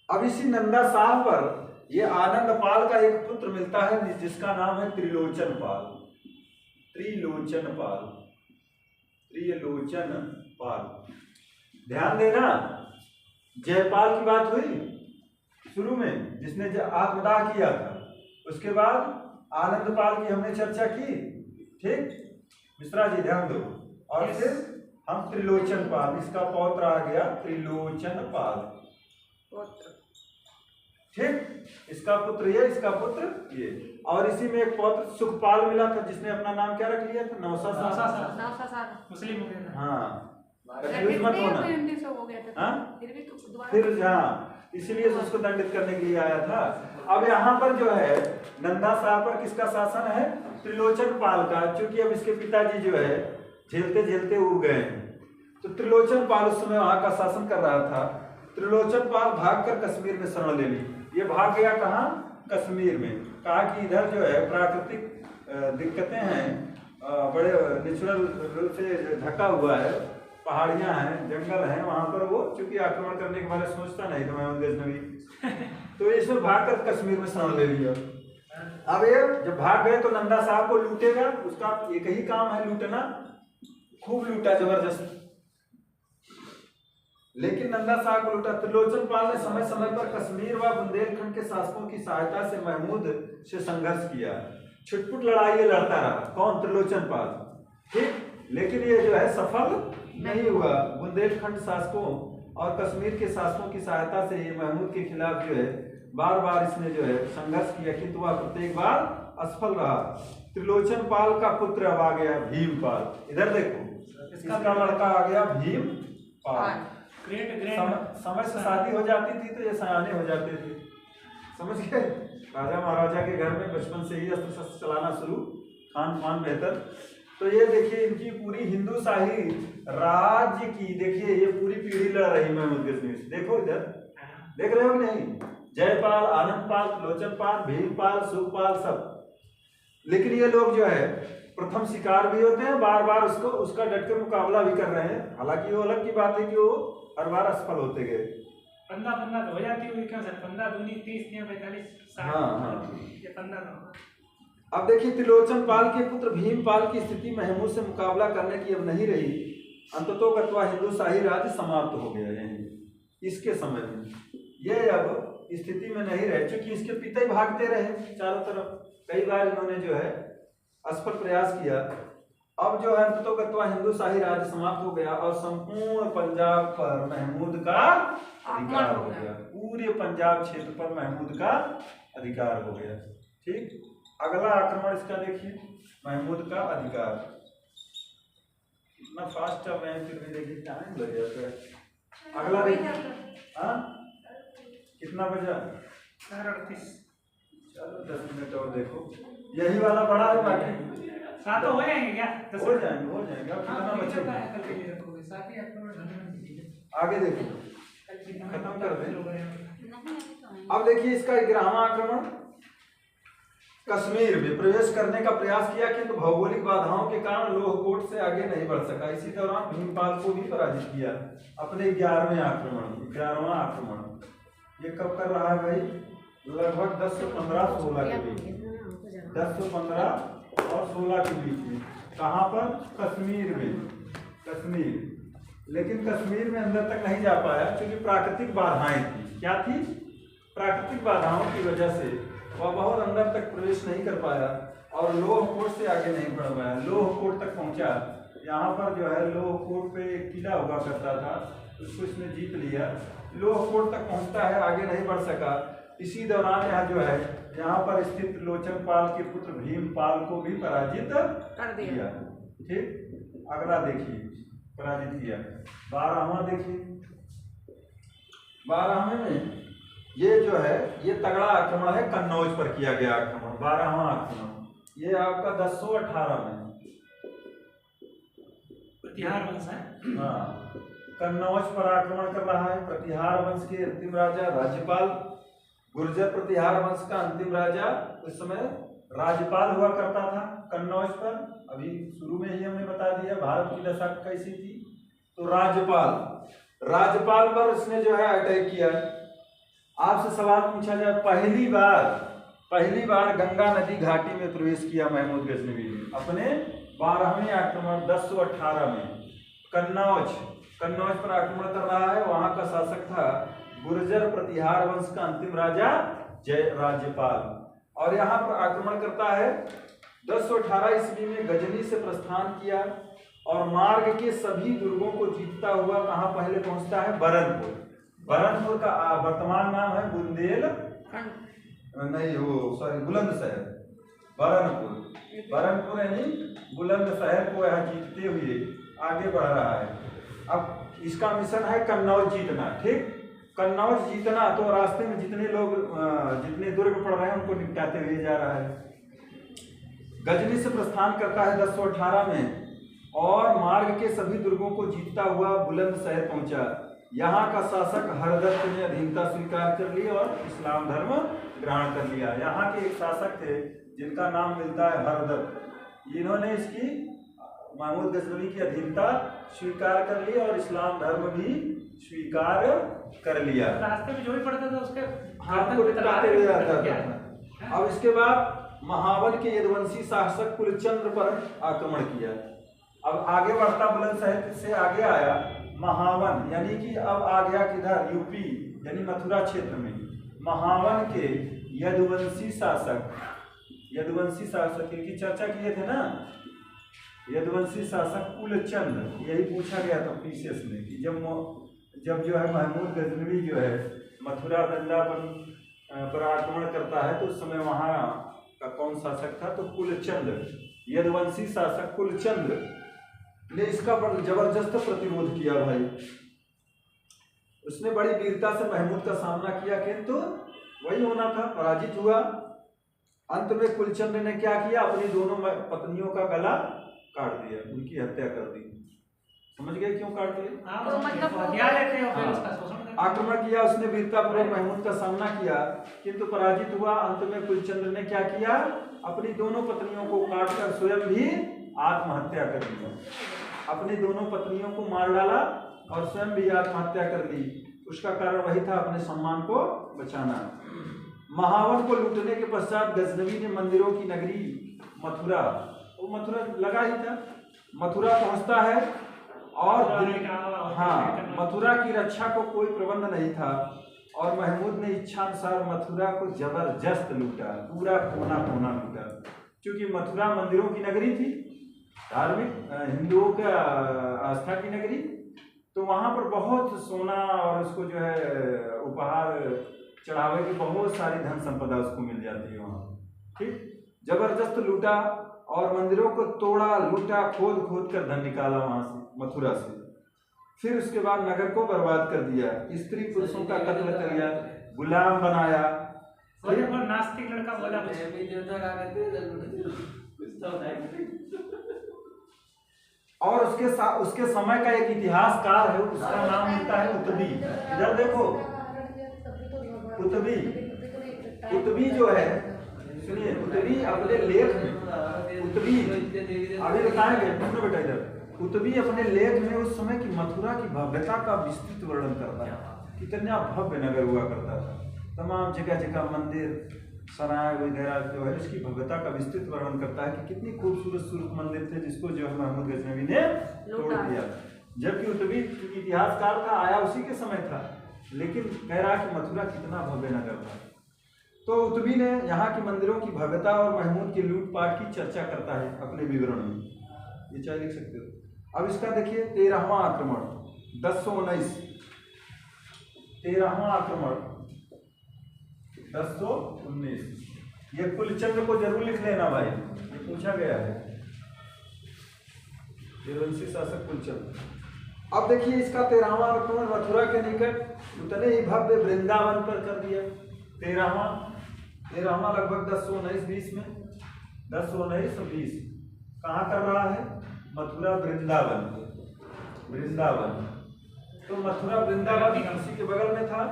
[SPEAKER 1] अब इसी नंदा शाह पर ये आनंदपाल का एक पुत्र मिलता है जिसका नाम है त्रिलोचन पाल। ध्यान देना, जयपाल की बात हुई शुरू में, जिसने आत्मदाह किया था। उसके बाद आनंदपाल की हमने चर्चा की। ठीक, मिश्रा जी ध्यान दो। और फिर हम त्रिलोचन पाल, इसका पौत्र आ गया त्रिलोचन पाल। ठीक, इसका पुत्र ये, इसका पुत्र ये। और इसी में एक पौत्र सुखपाल मिला था, जिसने अपना नाम क्या रख लिया था? नौसा।
[SPEAKER 2] मुस्लिम हो गया।
[SPEAKER 1] हाँ, कंफ्यूज मत होना। फिर हाँ, इसीलिए उसको दंडित करने के लिए आया था। अब यहाँ पर जो है नंदा शाह पर किसका शासन है? त्रिलोचन पाल का। क्योंकि अब इसके पिताजी जो है झेलते झेलते उड़ गए हैं, तो त्रिलोचन पाल उस समय वहां का शासन कर रहा था। त्रिलोचन पाल भागकर कश्मीर में शरण ले ली। ये भाग गया कहाँ? कश्मीर में। कहा कि इधर जो है प्राकृतिक दिक्कतें हैं, बड़े नेचुरल रूप से ढका हुआ है, पहाड़ियां हैं, जंगल हैं, वहां पर वो चूंकि आक्रमण करने के बारे में सोचता नहीं था महमूद गजनवी, तो इसमें भागकर कश्मीर में शरण ले लिया। अब ये जब भाग गए तो नंदा साहब को लूटेगा, उसका एक ही काम है लूटना, खूब लूटा जबरदस्त। लेकिन नंदा साहब को लूटा। त्रिलोचन पाल ने समय समय पर कश्मीर व बुंदेलखंड के शासकों की सहायता से महमूद से संघर्ष किया, छुटपुट लड़ाई लड़ता रहा। कौन? त्रिलोचन पाल, ठीक। लेकिन ये जो है सफल नहीं हुआ। बुंदेलखंड शासकों और कश्मीर के शासकों की सहायता से ये महमूद के खिलाफ जो है बार बार इसने जो है संघर्ष किया, किंतु वह प्रत्येक बार असफल रहा। त्रिलोचन पाल का पुत्र अब आ गया भीमपाल। इधर देखो, इसका लड़का आ गया भीमपाल। समय से शादी हो जाती थी तो ये सयाने हो जाते थे, समझ गए। राजा महाराजा के घर में बचपन से ही अस्त्र शस्त्र चलाना शुरू, खान पान बेहतर। तो ये देखिए इनकी पूरी हिंदू शाही राज्य की, देखिए ये पूरी पीढ़ी लड़ रही महमूद गजनवी से। देखो इधर, देख रहे हो कि नहीं? जयपाल, आनंदपाल, त्रिलोचनपाल, भीमपाल, सुखपाल, सब। लेकिन ये लोग जो है प्रथम शिकार भी होते हैं, बार बार उसका डट कर मुकाबला भी कर रहे हैं। हालांकि वो अलग की बात है कि वो हर बार असफल होते गए।
[SPEAKER 2] 15 तो हो जाती होगी क्या सर? 15 दूनी 30 या 45।
[SPEAKER 1] हाँ।
[SPEAKER 2] ये 15।
[SPEAKER 1] अब देखिए त्रिलोचन पाल के पुत्र भीमपाल की स्थिति महमूद से मुकाबला करने की अब नहीं रही। अंततोगत्वा हिंदू शाही राज्य समाप्त हो गया यही इसके समय में। ये अब स्थिति में नहीं रहे, क्योंकि इसके पिता ही भागते रहे चारों तरफ। कई बार इन्होंने जो है असफल प्रयास किया। अब जो है अंततोगत्वा हिंदू शाही राज्य समाप्त हो गया और संपूर्ण पंजाब पर महमूद का अधिकार हो गया। पूरे पंजाब क्षेत्र पर महमूद का अधिकार हो गया, ठीक। अगला आक्रमण इसका देखिए, महमूद का अधिकार। इतना फास्ट चल रहे हैं फिर भी देखिए टाइम लग जाता है। अगला देखिए, हाँ कितना बजा?
[SPEAKER 2] 4:38।
[SPEAKER 1] चलो 10 मिनट और देखो। यही वाला बड़ा है, बाकी
[SPEAKER 2] 7 हो जाएंगे क्या?
[SPEAKER 1] हो जाएंगे। अब कितना बचेगा? आगे देखो, खत्म कर दें। अब देखिए इसका 11वां आक्रमण। कश्मीर में प्रवेश करने का प्रयास किया, किंतु भौगोलिक बाधाओं के कारण लोहकोट से आगे नहीं बढ़ सका। इसी दौरान भीमपाल को भी पराजित किया। अपने 11वें आक्रमण, 11वां आक्रमण ये कब कर रहा है भाई? लगभग 1015-16 के बीच, 1015 और 16 के बीच में। कहाँ पर? कश्मीर में। कश्मीर, लेकिन कश्मीर में अंदर तक नहीं जा पाया क्योंकि प्राकृतिक बाधाएं थी। क्या थी? प्राकृतिक बाधाओं की वजह से वह बहुत अंदर तक प्रवेश नहीं कर पाया और लोहकोट से आगे नहीं बढ़ पाया। लोहकोट तक पहुंचा। यहाँ पर जो है लोहकोट पे एक किला हुआ करता था, उसको इसने जीत लिया। लोहकोट तक पहुंचता है, आगे नहीं बढ़ सका। इसी दौरान यहाँ जो है यहाँ पर स्थित त्रिलोचन पाल के पुत्र भीमपाल को भी पराजित कर दिया, ठीक। अगला देखिए, पराजित किया। 12वां देखिए, 12वें में ये जो है ये तगड़ा आक्रमण है, कन्नौज पर किया गया आक्रमण। 12वां आक्रमण ये आपका 1018 में
[SPEAKER 2] प्रतिहार वंश है।
[SPEAKER 1] हाँ, कन्नौज पर आक्रमण कर रहा है। प्रतिहार वंश के अंतिम राजा राज्यपाल, गुर्जर प्रतिहार वंश का अंतिम राजा उस समय राज्यपाल हुआ करता था कन्नौज पर। अभी शुरू में ही हमने बता दिया भारत की दशा कैसी थी। तो राज्यपाल पर उसने जो है अटैक किया। आपसे सवाल पूछा जाए, पहली बार गंगा नदी घाटी में प्रवेश किया महमूद गजनवी ने अपने 12वें आक्रमण 1018 में। कन्नौज पर आक्रमण कर रहा है। वहां का शासक था गुर्जर प्रतिहार वंश का अंतिम राजा राज्यपाल, और यहाँ पर आक्रमण करता है। 1018 ईस्वी में गजनी से प्रस्थान किया और मार्ग के सभी दुर्गों को जीतता हुआ कहाँ पहले पहुंचता है? बरनपुर। बरनपुर का वर्तमान नाम है बुलंदशहर। बरनपुर यानी बुलंदशहर को यहाँ जीतते हुए आगे बढ़ रहा है। अब इसका मिशन है कन्नौज जीतना, ठीक। कन्नौज जीतना, तो रास्ते में जितने लोग जितने दुर्ग पड़ रहे हैं उनको निपटाते हुए जा रहा है। गजनी से प्रस्थान करता है 1018 में और मार्ग के सभी दुर्गों को जीतता हुआ बुलंदशहर पहुंचा। यहाँ का शासक हरदत्त ने अधीनता स्वीकार कर ली और इस्लाम धर्म ग्रहण कर लिया। यहाँ के एक शासक थे जिनका नाम मिलता है हरदत्त। इन्होंने इसकी महमूद गजनवी की अधीनता स्वीकार कर ली और इस्लाम धर्म भी स्वीकार कर लिया।
[SPEAKER 2] रास्ते में जो भी पड़ता था उसके
[SPEAKER 1] हाथ को लटकाते हुए आता था। अब इसके बाद महावन के यदुवंशी शासक कुलचंद्र पर आक्रमण किया। अब आगे बढ़ता बुलंद साहित्य से आगे आया महावन, यानी कि अब आ गया किधर, यूपी यानी मथुरा क्षेत्र में। महावन के यदुवंशी शासक की चर्चा किए थे ना, यदुवंशी शासक कुलचंद्र, यही पूछा गया था पीसीएस में कि जब जो है महमूद गजनवी जो है मथुरा वृंदावन पर आक्रमण करता है तो उस समय वहाँ का कौन शासक था, तो कुलचंद्र, यदुवंशी शासक कुलचंद्र ने इसका जबरदस्त प्रतिरोध किया भाई। उसने बड़ी वीरता से महमूद का सामना किया, किंतु वही होना था, पराजित हुआ। अंत में कुलचंद्र ने क्या किया, अपनी दोनों पत्नियों का गला काट दिया, उनकी हत्या कर दी। समझ गए क्यों काट दिया?
[SPEAKER 5] तो मतलब
[SPEAKER 1] आक्रमण किया उसने, वीरतापूर्वक महमूद का सामना किया, किंतु पराजित हुआ। अंत में कुलचंद्र ने क्या किया, अपनी दोनों पत्नियों को काटकर स्वयं भी आत्महत्या कर लिया। अपनी दोनों पत्नियों को मार डाला और स्वयं भी आत्महत्या कर दी। उसका कारण वही था, अपने सम्मान को बचाना। महावन को लूटने के पश्चात गजनवी ने मंदिरों की नगरी मथुरा, वो मथुरा लगा ही था, मथुरा पहुंचता है और मथुरा की रक्षा को कोई प्रबंध नहीं था और महमूद ने इच्छानुसार मथुरा को जबरदस्त लूटा, पूरा कोना कोना लूटा। क्योंकि मथुरा मंदिरों की नगरी थी, धार्मिक हिंदुओं का आस्था की नगरी, तो वहाँ पर बहुत सोना और उसको जो है उपहार चढ़ावे की बहुत सारी धन संपदा उसको मिल जाती है वहाँ। ठीक, जबरदस्त लूटा और मंदिरों को तोड़ा, लूटा, खोद खोद कर धन निकाला वहाँ से, मथुरा से। फिर उसके बाद नगर को बर्बाद कर दिया, स्त्री पुरुषों का कत्ल कर दिया, गुलाम बनाया।
[SPEAKER 2] नास्तिक लड़का बोला
[SPEAKER 1] और उसके समय का एक इतिहासकार है, उसका नाम मिलता है उत्तबी। इधर देखो, उत्तबी जो है, सुनिए, उत्तबी अपने लेख में, उत्तबी अभी बताएंगे बेटा, इधर उत्तबी अपने लेख में उस समय की मथुरा की भव्यता का विस्तृत वर्णन करता है। कितना भव्य नगर हुआ करता था, तमाम जगह जगह मंदिर, सराय वगैरह जो है, इसकी भव्यता का विस्तृत वर्णन करता है कि कितनी खूबसूरत मंदिर थे जिसको जो है महमूद गजनवी ने तोड़ दिया। जबकि उत्तबी इतिहासकार था, आया उसी के समय था, लेकिन कह रहा कि मथुरा कितना भव्य नगर था। तो उत्तबी ने यहाँ की मंदिरों की भव्यता और महमूद की लूटपाट की चर्चा करता है अपने विवरण में, ये चाहे लिख सकते हो। अब इसका देखिए 13वां आक्रमण 1019, 13वां आक्रमण 1019, ये कुलचंद्र को जरूर लिख लेना भाई, ये पूछा गया है, यदुवंशी शासक कुलचंद्र। अब देखिए इसका 13वां आक्रमण मथुरा के निकट उतने ही भव्य वृंदावन पर कर दिया। 13वां लगभग 1019-20 में, 1019-20 कहाँ कर रहा है, मथुरा वृंदावन। तो मथुरा वृंदावन उसी के बगल में था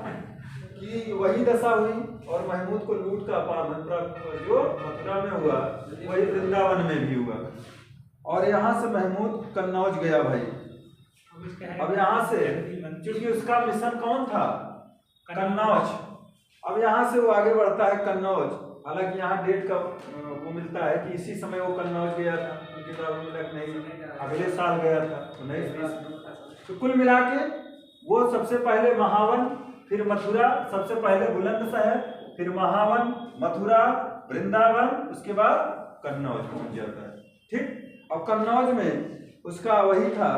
[SPEAKER 1] कि वही दशा हुई और महमूद को लूट का अपार जो मथुरा में हुआ वही वृंदावन में भी हुआ। और यहाँ से महमूद कन्नौज गया भाई। अब यहाँ से, क्योंकि उसका मिशन कौन था, कन्नौज, अब यहाँ से वो आगे बढ़ता है कन्नौज। हालांकि यहाँ डेट का वो मिलता है कि इसी समय वो कन्नौज गया था, उनकी किताबों में नहीं, अगले साल गया था 1920। तो कुल मिला के वो सबसे पहले महावन, फिर मथुरा, सबसे पहले बुलंदशहर, फिर महावन, मथुरा, वृंदावन, उसके बाद कन्नौज पहुंच जाता है। ठीक, अब कन्नौज में उसका वही था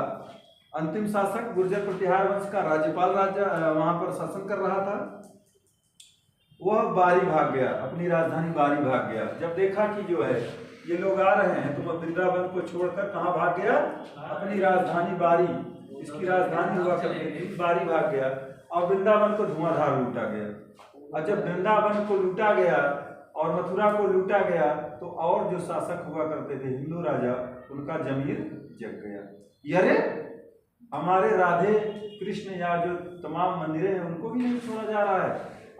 [SPEAKER 1] अंतिम शासक, गुर्जर प्रतिहार वंश का राज्यपाल राजा वहां पर शासन कर रहा था। वह बारी भाग गया, अपनी राजधानी बारी भाग गया। जब देखा कि जो है ये लोग आ रहे हैं तो वह वृंदावन को छोड़कर कहाँ भाग गया, अपनी राजधानी बारी, इसकी राजधानी हुआ करती थी, बारी भाग गया और वृंदावन को धुआंधार लूटा गया। और जब वृंदावन को लूटा गया और मथुरा को लूटा गया तो और जो शासक हुआ करते थे हिंदू राजा, उनका जमीर जग गया। अरे हमारे राधे कृष्ण या जो तमाम मंदिरें हैं उनको भी नहीं छोड़ा जा रहा है,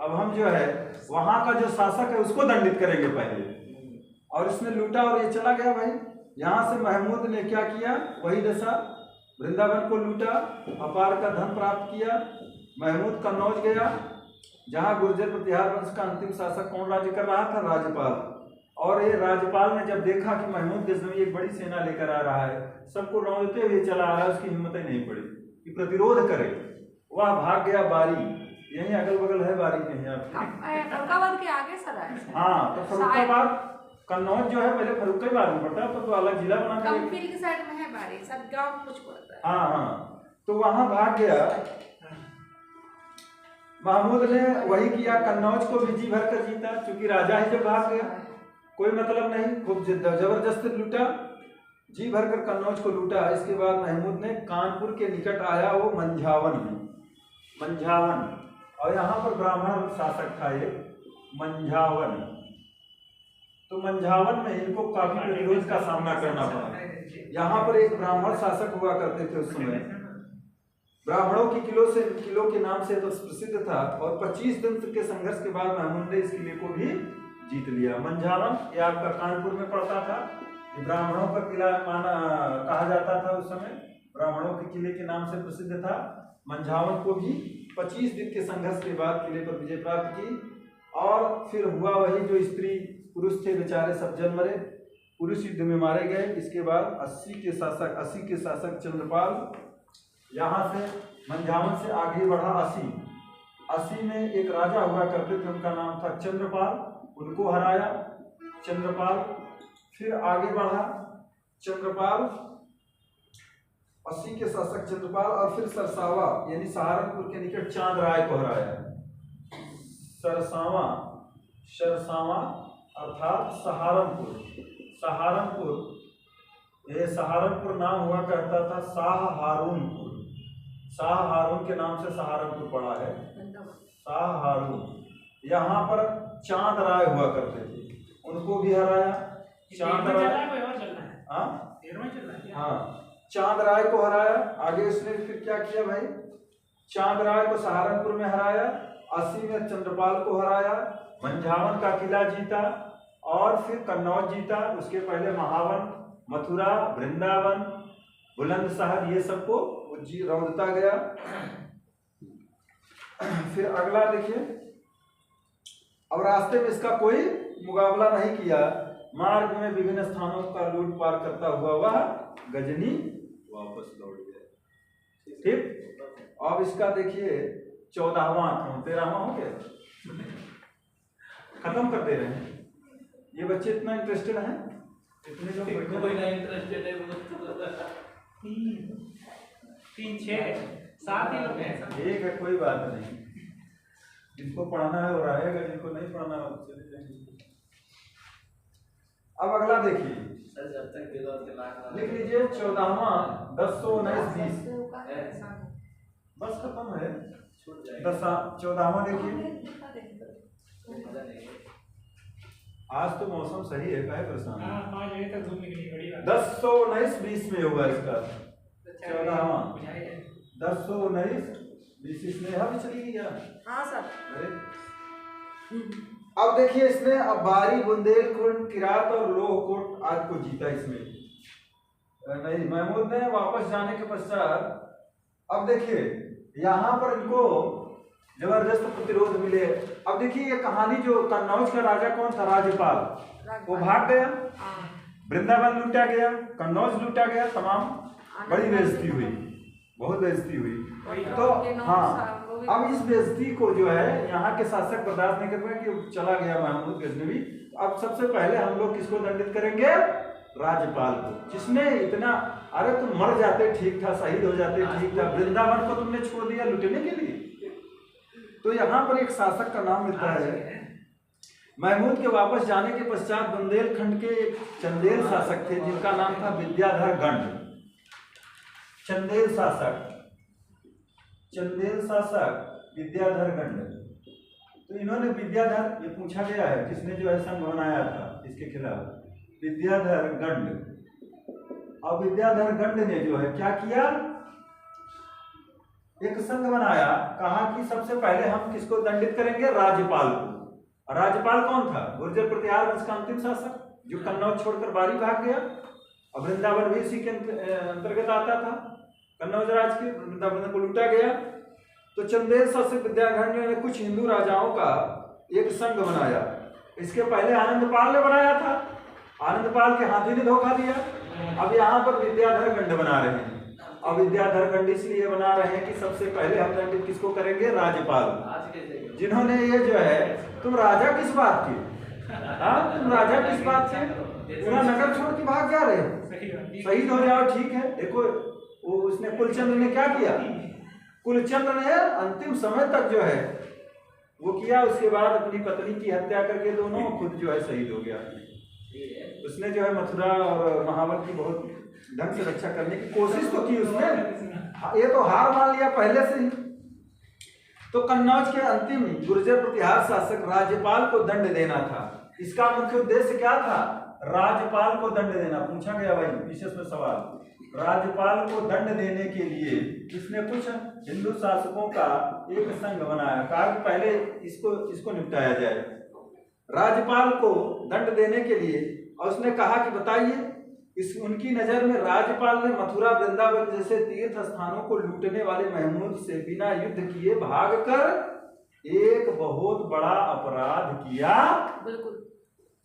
[SPEAKER 1] अब हम जो है वहां का जो शासक है उसको दंडित करेंगे पहले। और इसने लूटा और ये चला गया भाई। यहाँ से महमूद ने क्या किया, वही दशा, वृंदावन को लूटा, अपार का धन प्राप्त किया। महमूद कन्नौज गया, जहाँ गुर्जर प्रतिहार वंश का अंतिम शासक कौन राज्य कर रहा था, राज्यपाल। और ये राज्यपाल ने जब देखा कि महमूद गजनवी एक बड़ी सेना लेकर आ रहा है, सबको रौंदते हुए चला आ रहा है, उसकी हिम्मत ही नहीं पड़ी कि प्रतिरोध करे। वह भाग गया बारी, यही अगल बगल है, बारी नहीं है आपकी,
[SPEAKER 3] फरुखाबाद के आगे सर है।
[SPEAKER 1] हाँ। तो फरुखाबाद, कन्नौज जो है पहले फरुखाबाद में पड़ता है, तो अलग जिला बना के
[SPEAKER 3] कंपनी की साइड में है बारी, सब गांव कुछ पड़ता है।
[SPEAKER 1] हाँ हाँ, तो वहां भाग गया महमूद ने, वही किया, कन्नौज को भी जी भर कर जीता, क्योंकि राजा ही जब भाग गया कोई मतलब नहीं, खूब जबरदस्त लूटा, जी भर कर कन्नौज को लूटा। इसके बाद महमूद ने कानपुर के निकट आया, वो मंझावन में, मंझावन, और यहाँ पर ब्राह्मण शासक था एक मंझावन। तो मंझावन में इनको काफी प्रतिरोध का सामना करना पड़ा। यहाँ पर एक ब्राह्मण शासक हुआ करते थे उस समय, ब्राह्मणों की किलो के नाम से तो प्रसिद्ध था, और 25 दिन के संघर्ष के बाद महमूद ने इस किले को भी जीत लिया। मंझावन ये आपका कानपुर में पड़ता था, ब्राह्मणों का किला माना कहा जाता था उस समय, ब्राह्मणों के किले के नाम से प्रसिद्ध था। मंझावन को भी 25 दिन के संघर्ष के बाद किले पर विजय प्राप्त की। और फिर हुआ वही, जो स्त्री पुरुष थे बेचारे सब जल मरे, पुरुष युद्ध में मारे गए। इसके बाद 80 के शासक चंद्रपाल यहाँ से मंझावन से आगे बढ़ा 80 में एक राजा हुआ करते थे, उनका नाम था चंद्रपाल, उनको हराया चंद्रपाल। फिर आगे बढ़ा चंद्रपाल, 80 के शासक चंद्रपाल, और फिर सरसावा यानी सहारनपुर के निकट चांद राय को हराया। सरसावा अर्थात सहारनपुर नाम हुआ करता था शाहहारूनपुर, शाह हारून के नाम से सहारनपुर पड़ा है, शाह हारून। यहाँ पर चांद राय हुआ करते थे, उनको भी हराया। चांद राय, हाँ, चांद राय को हराया। आगे उसने फिर क्या किया भाई, चांद राय को सहारनपुर में हराया, 80 में चंद्रपाल को हराया, मंझावन का किला जीता, और फिर कन्नौज जीता। उसके पहले महावन, मथुरा, वृंदावन, बुलंदशहर, ये सबको रौंदता गया। फिर अगला देखिए, अब रास्ते में इसका कोई मुकाबला नहीं किया, मार्ग में विभिन्न स्थानों का लूट पार करता हुआ वह गजनी वापस लौट गया। ठीक, अब इसका देखिए 14वां आक्रमण, 13वां हो गया, खत्म कर दे रहे हैं। ये बच्चे इतना इंटरेस्टेड हैं, इतने लोग
[SPEAKER 4] कोई नहीं इंटरेस्टेड है,
[SPEAKER 2] 3, 6, 7 ही लोग हैं।
[SPEAKER 1] एक है, कोई बात नहीं, जिसको पढ़ना है वो रहेगा, जिसको नहीं पढ़ना है वो चले जाएंगे। अब अगला देखिए,
[SPEAKER 4] सर जब तक दिलों के लाख
[SPEAKER 1] लिख लीजिए 14वां 1019 बस खत्म है। 14वां देखिए, आज तो मौसम सही है, काहे परेशान है?
[SPEAKER 2] 5 बजे तक धूप निकली, बड़ी बात।
[SPEAKER 1] 1019-20 में हुआ इसका 14वां, 1019-20 इसमें भी चली गई यार।
[SPEAKER 3] हाँ सर।
[SPEAKER 1] अरे अब देखिए, इसने अब बारी, बुंदेलखंड, किरात और लोहकोट आज को जीता इसमें। नहीं, महमूद ने वापस जाने के पश्चात अब देखिए यहाँ पर इनको जबरदस्त प्रतिरोध मिले। अब देखिए ये कहानी, जो कन्नौज का राजा कौन था, राज्यपाल, वो भाग गया, वृंदावन लूटा गया, कन्नौज लूटा गया, तमाम बड़ी बेइज्जती हुई, बहुत बेइज्जती हुई। तो हाँ, अब इस बेइज्जती को जो है यहाँ के शासक बर्दाश्त नहीं कर पाए कि चला गया महमूद गजनवी। अब सबसे पहले हम लोग किसको दंडित करेंगे, राज्यपाल को, जिसने इतना, अरे तुम मर जाते ठीक था, शहीद हो जाते ठीक था, वृंदावन को तुमने छोड़ दिया लुटने के लिए। तो यहाँ पर एक शासक का नाम मिलता है। महमूद के वापस जाने के पश्चात बुंदेलखंड के एक चंदेल शासक थे, जिनका नाम था विद्याधर गंड। चंदेल शासक विद्याधर गंड। तो इन्होंने विद्याधर, ये पूछा गया है किसने जो है संघ बनाया था इसके खिलाफ, विद्याधर गंड। और विद्याधर गंड ने जो है क्या किया, एक संघ बनाया, कहा कि सबसे पहले हम किसको दंडित करेंगे, राज्यपाल को। राज्यपाल कौन था, गुर्जर प्रतिहार वंश का अंतिम शासक, जो कन्नौज छोड़कर बारी भाग गया। अब वृंदावन भी इसी के अंतर्गत आता था। कन्नौज राज के वृंदावन को लूटा गया। तो चंदेल शासक विद्याधर ने कुछ हिंदू राजाओं का एक संघ बनाया। इसके पहले आनंदपाल ने बनाया था, आनंदपाल के हाथी ने धोखा दिया। अब यहाँ पर विद्याधर गंड बना रहे हैं। अब विद्याधर गंड इसलिए बना रहे हैं कि सबसे पहले हम दंडित किसको करेंगे? राज्यपाल, जिन्होंने ये जो है, तुम राजा किस बात के, तुम राजा किस बात के, पूरा नगर छोड़ के भाग जा रहे हो, शहीद हो जाओ, ठीक है। देखो वो उसने कुलचंद्र ने क्या किया, कुलचंद्र ने अंतिम समय तक जो है वो किया। उसके बाद अपनी पत्नी की हत्या करके दोनों खुद जो है शहीद हो गया। उसने जो है मथुरा और महावल की बहुत ढंग से रक्षा करने की कोशिश तो की उसने, ये तो हार मान लिया पहले से ही। तो कन्नौज के अंतिम गुर्जर प्रतिहार शासक राज्यपाल को दंड देना था। इसका मुख्य उद्देश्य क्या था? राज्यपाल को दंड देना। पूछा गया भाई विशेष में सवाल। राज्यपाल को दंड देने के लिए इसने कुछ हिंदू शासकों का एक संघ बनाया। कहा कि पहले इसको निपटाया जाए राज्यपाल को दंड देने के लिए। और उसने कहा कि बताइए, उनकी नजर में राज्यपाल ने मथुरा वृंदावन जैसे तीर्थ स्थानों को लूटने वाले महमूद से बिना युद्ध किए भागकर एक बहुत बड़ा अपराध किया। बिल्कुल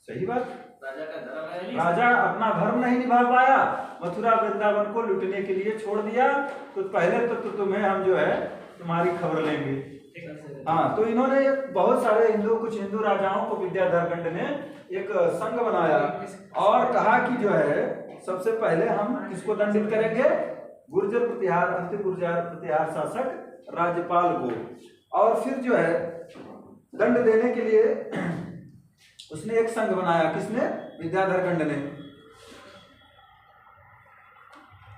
[SPEAKER 1] सही बात।
[SPEAKER 4] राजा का धर्म है,
[SPEAKER 1] राजा अपना धर्म नहीं निभा पाया, मथुरा वृंदावन को लूटने के लिए छोड़ दिया। तो पहले तो तुम्हें हम जो है तुम्हारी खबर लेंगे। हाँ, तो इन्होंने बहुत सारे कुछ हिंदू राजाओं को विद्याधर गंड ने एक संघ बनाया और कहा कि जो है सबसे पहले हम किसको दंडित करेंगे? गुर्जर प्रतिहार, अंतिम गुर्जर प्रतिहार शासक राज्यपाल को। और फिर जो है दंड देने के लिए उसने एक संघ बनाया। किसने? विद्याधर गंड ने।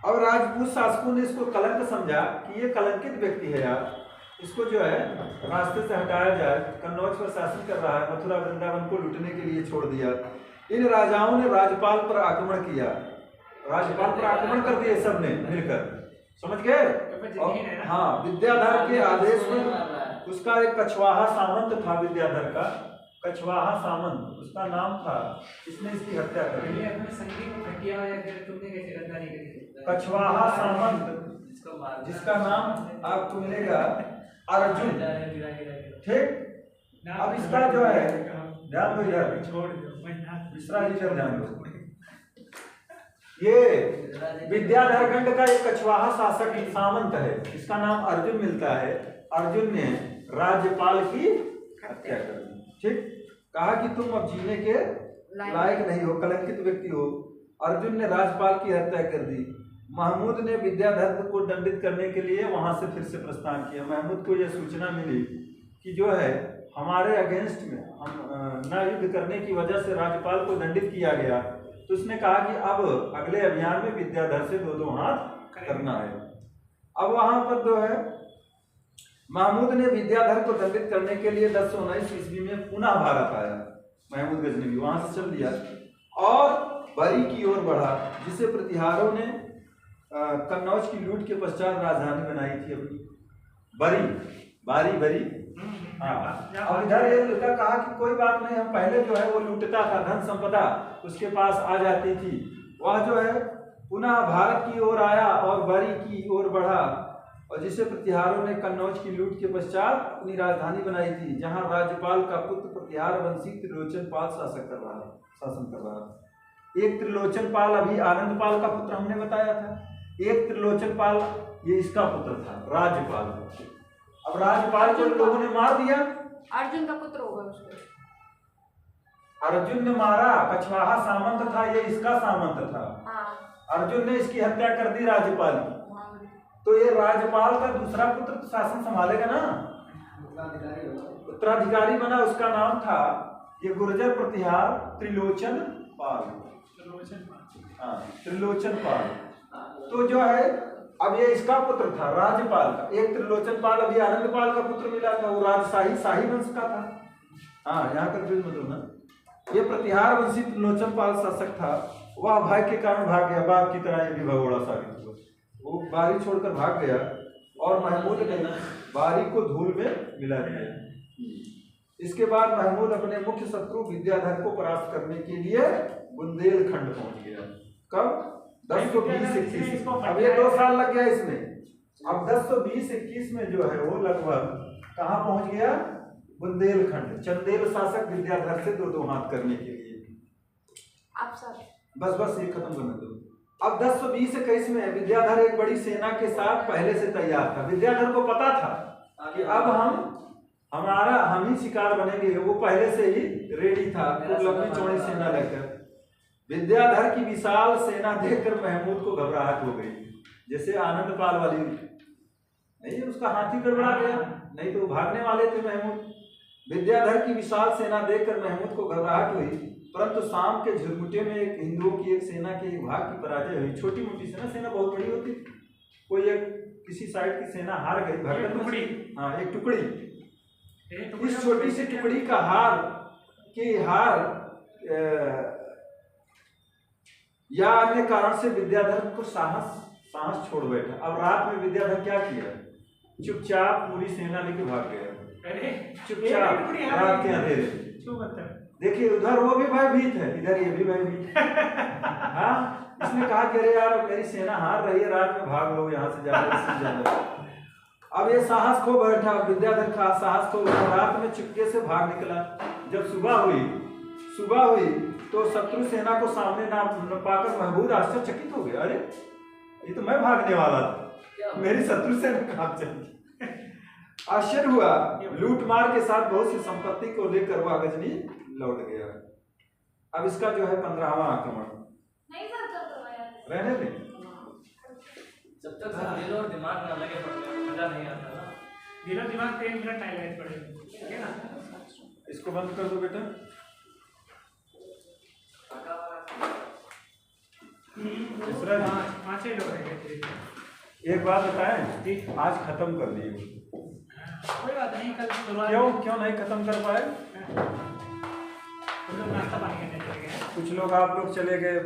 [SPEAKER 1] और राजपूत शासकों ने इसको कलंक समझा कि ये कलंकित व्यक्ति है यार, इसको जो है रास्ते से हटाया जाए। कन्नौज पर शासन कर रहा है, मथुरा वृंदावन को लूटने के लिए छोड़ दिया। इन राजाओं ने राज्यपाल पर आक्रमण किया, राज्यपाल पर आक्रमण कर दिए सबने मिलकर, समझ गए। हाँ, विद्याधर के आदेश में उसका एक कछवाहा सामंत था, विद्याधर का कछवाहा सामंत उसका नाम था, इसने इसकी हत्या कर दी। कछवाहा सामंत जिसका नाम आपको मिलेगा अर्जुन, ठीक। अब इसका जो है ध्यान दो यार, मिश्रा जी का ध्यान दो। ये विद्याधर गंड का एक कछवाहा शासक सामंत है, इसका नाम अर्जुन मिलता है। अर्जुन ने राज्यपाल की हत्या कर दी, ठीक। कहा कि तुम अब जीने के लायक नहीं हो, कलंकित व्यक्ति हो। अर्जुन ने राज्यपाल की हत्या कर दी। महमूद ने विद्याधर को दंडित करने के लिए वहां से फिर से प्रस्थान किया। महमूद को यह सूचना मिली कि जो है हमारे अगेंस्ट में हम न युद्ध करने की वजह से राज्यपाल को दंडित किया गया। तो उसने कहा कि अब अगले अभियान में विद्याधर से दो हाथ करना है। अब वहां पर जो है महमूद ने विद्याधर को दंडित करने के लिए 1019 ईस्वी में पुनः भारत आया। महमूद गजनवी वहां से चल दिया और बरी की ओर बढ़ा, जिसे प्रतिहारों ने कन्नौज की लूट के पश्चात राजधानी बनाई थी अपनी। बरी। हाँ, अब इधर ये लड़का कहा कि कोई बात नहीं, हम पहले जो है वो लूटता था, धन संपदा उसके पास आ जाती थी। वह जो है पुनः भारत की ओर आया और बरी की ओर बढ़ा, और जिसे प्रतिहारों ने कन्नौज की लूट के पश्चात अपनी राजधानी बनाई थी, जहां राज्यपाल का पुत्र प्रतिहार वंशी त्रिलोचन पाल शासन कर रहा। एक त्रिलोचन पाल अभी आनंदपाल का पुत्र हमने बताया था, एक त्रिलोचन पाल ये इसका पुत्र था राज्यपाल। अब राज्यपाल को लोगों ने मार दिया।
[SPEAKER 3] अर्जुन का पुत्र होगा उसको,
[SPEAKER 1] अर्जुन ने मारा, कछवाहा सामंत था, ये इसका सामंत था। अर्जुन ने इसकी हत्या कर दी राज्यपाल की। तो ये राज्यपाल का दूसरा पुत्र तो शासन संभालेगा ना, उत्तराधिकारी बना। उसका नाम था ये गुर्जर प्रतिहार त्रिलोचन पाल। त्रिलोचन पाल। तो जो है अब ये इसका पुत्र था राज्यपाल का। एक त्रिलोचन पाल अभी आनंदपाल का पुत्र मिला था, वो शाही वंश का था। हाँ, यहाँ कर मतलब ना, ये प्रतिहार वंशी त्रिलोचन पाल शासक था। वह भय के कारण भाग गया, बाप की तरह ये भी भगोड़ा साबित हुआ। वो बारी छोड़कर भाग गया और महमूद ने बारी को धूल में मिला दिया। इसके बाद महमूद अपने मुख्य शत्रु विद्याधर को परास्त करने के लिए बुंदेलखंड पहुंच गया। कब? 10 को 20 21, अब ये 2 साल लग गया इसमें। अब 10 को 20 21 में जो है वो लगभग कहाँ पहुंच गया? बुंदेलखंड। चंदेल शासक विद्याधर से दो हाथ करने के लिए।
[SPEAKER 3] आप सर
[SPEAKER 1] बस ये खत्म करने दो। अब 1020-21 में विद्याधर एक बड़ी सेना के साथ पहले से तैयार था। विद्याधर को पता था कि अब हम ही शिकार बनेंगे। वो पहले से ही रेडी था, खूब लंबी चौड़ी सेना लेकर। विद्याधर की विशाल सेना देखकर महमूद को घबराहट हो गई, जैसे आनंद पाल वाली नहीं, उसका हाथी गड़बड़ा गया, नहीं तो भागने वाले थे महमूद। विद्याधर की विशाल सेना देखकर महमूद को घबराहट हुई, परंतु शाम के झुरमुटे में एक हिंदुओं की एक सेना के एक भाग की पराजय हुई। छोटी मोटी सेना बहुत बड़ी होती, कोई एक किसी साइड की सेना हार गई, हाँ एक टुकड़ी, इस छोटी सी टुकड़ी का हार या अन्य कारण से विद्याधर को साहस छोड़ बैठा। अब रात में विद्याधर क्या किया? चुपचाप पूरी सेना लेके भाग गया, चुपचाप रात के अंधेरे। देखिए उधर वो भी भयभीत है, इधर ये भी भयभीत हाँ, इसने कहा कि अरे यार मेरी सेना हार रही है, रात में भाग लो यहाँ से जाकर। अब ये साहस खो बैठा, विद्याधर का साहस खो बैठा, रात में चुपके से भाग निकला। जब सुबह हुई तो शत्रु सेना को सामने न पाकर महमूद आश्चर्यचकित हो गया। अरे ये तो मैं भागने वाला था, मेरी शत्रु सेना कहाँ चली? आश्चर्य हुआ। लूटमार के साथ बहुत सी संपत्ति को लेकर वह गजनी लौट गया। अब इसका जो है 15वां आक्रमण रहने दें।
[SPEAKER 4] जब तक दिल और दिमाग ना लगे मजा नहीं आता ना।
[SPEAKER 2] दिल और दिमाग 3 मिनट हाईलाइट पड़ेगा, ठीक है ना?
[SPEAKER 1] इसको बंद कर दो बेटा। दूसरा
[SPEAKER 2] 5 लोग रहेंगे।
[SPEAKER 1] एक बात बताएं, आज खत्म कर दिए।
[SPEAKER 2] कोई बात नहीं, कल
[SPEAKER 1] क्यों नहीं खत्म कर पाए?
[SPEAKER 2] नाश्ता पानी करने चले गए,
[SPEAKER 1] कुछ लोग आप लोग चले गए।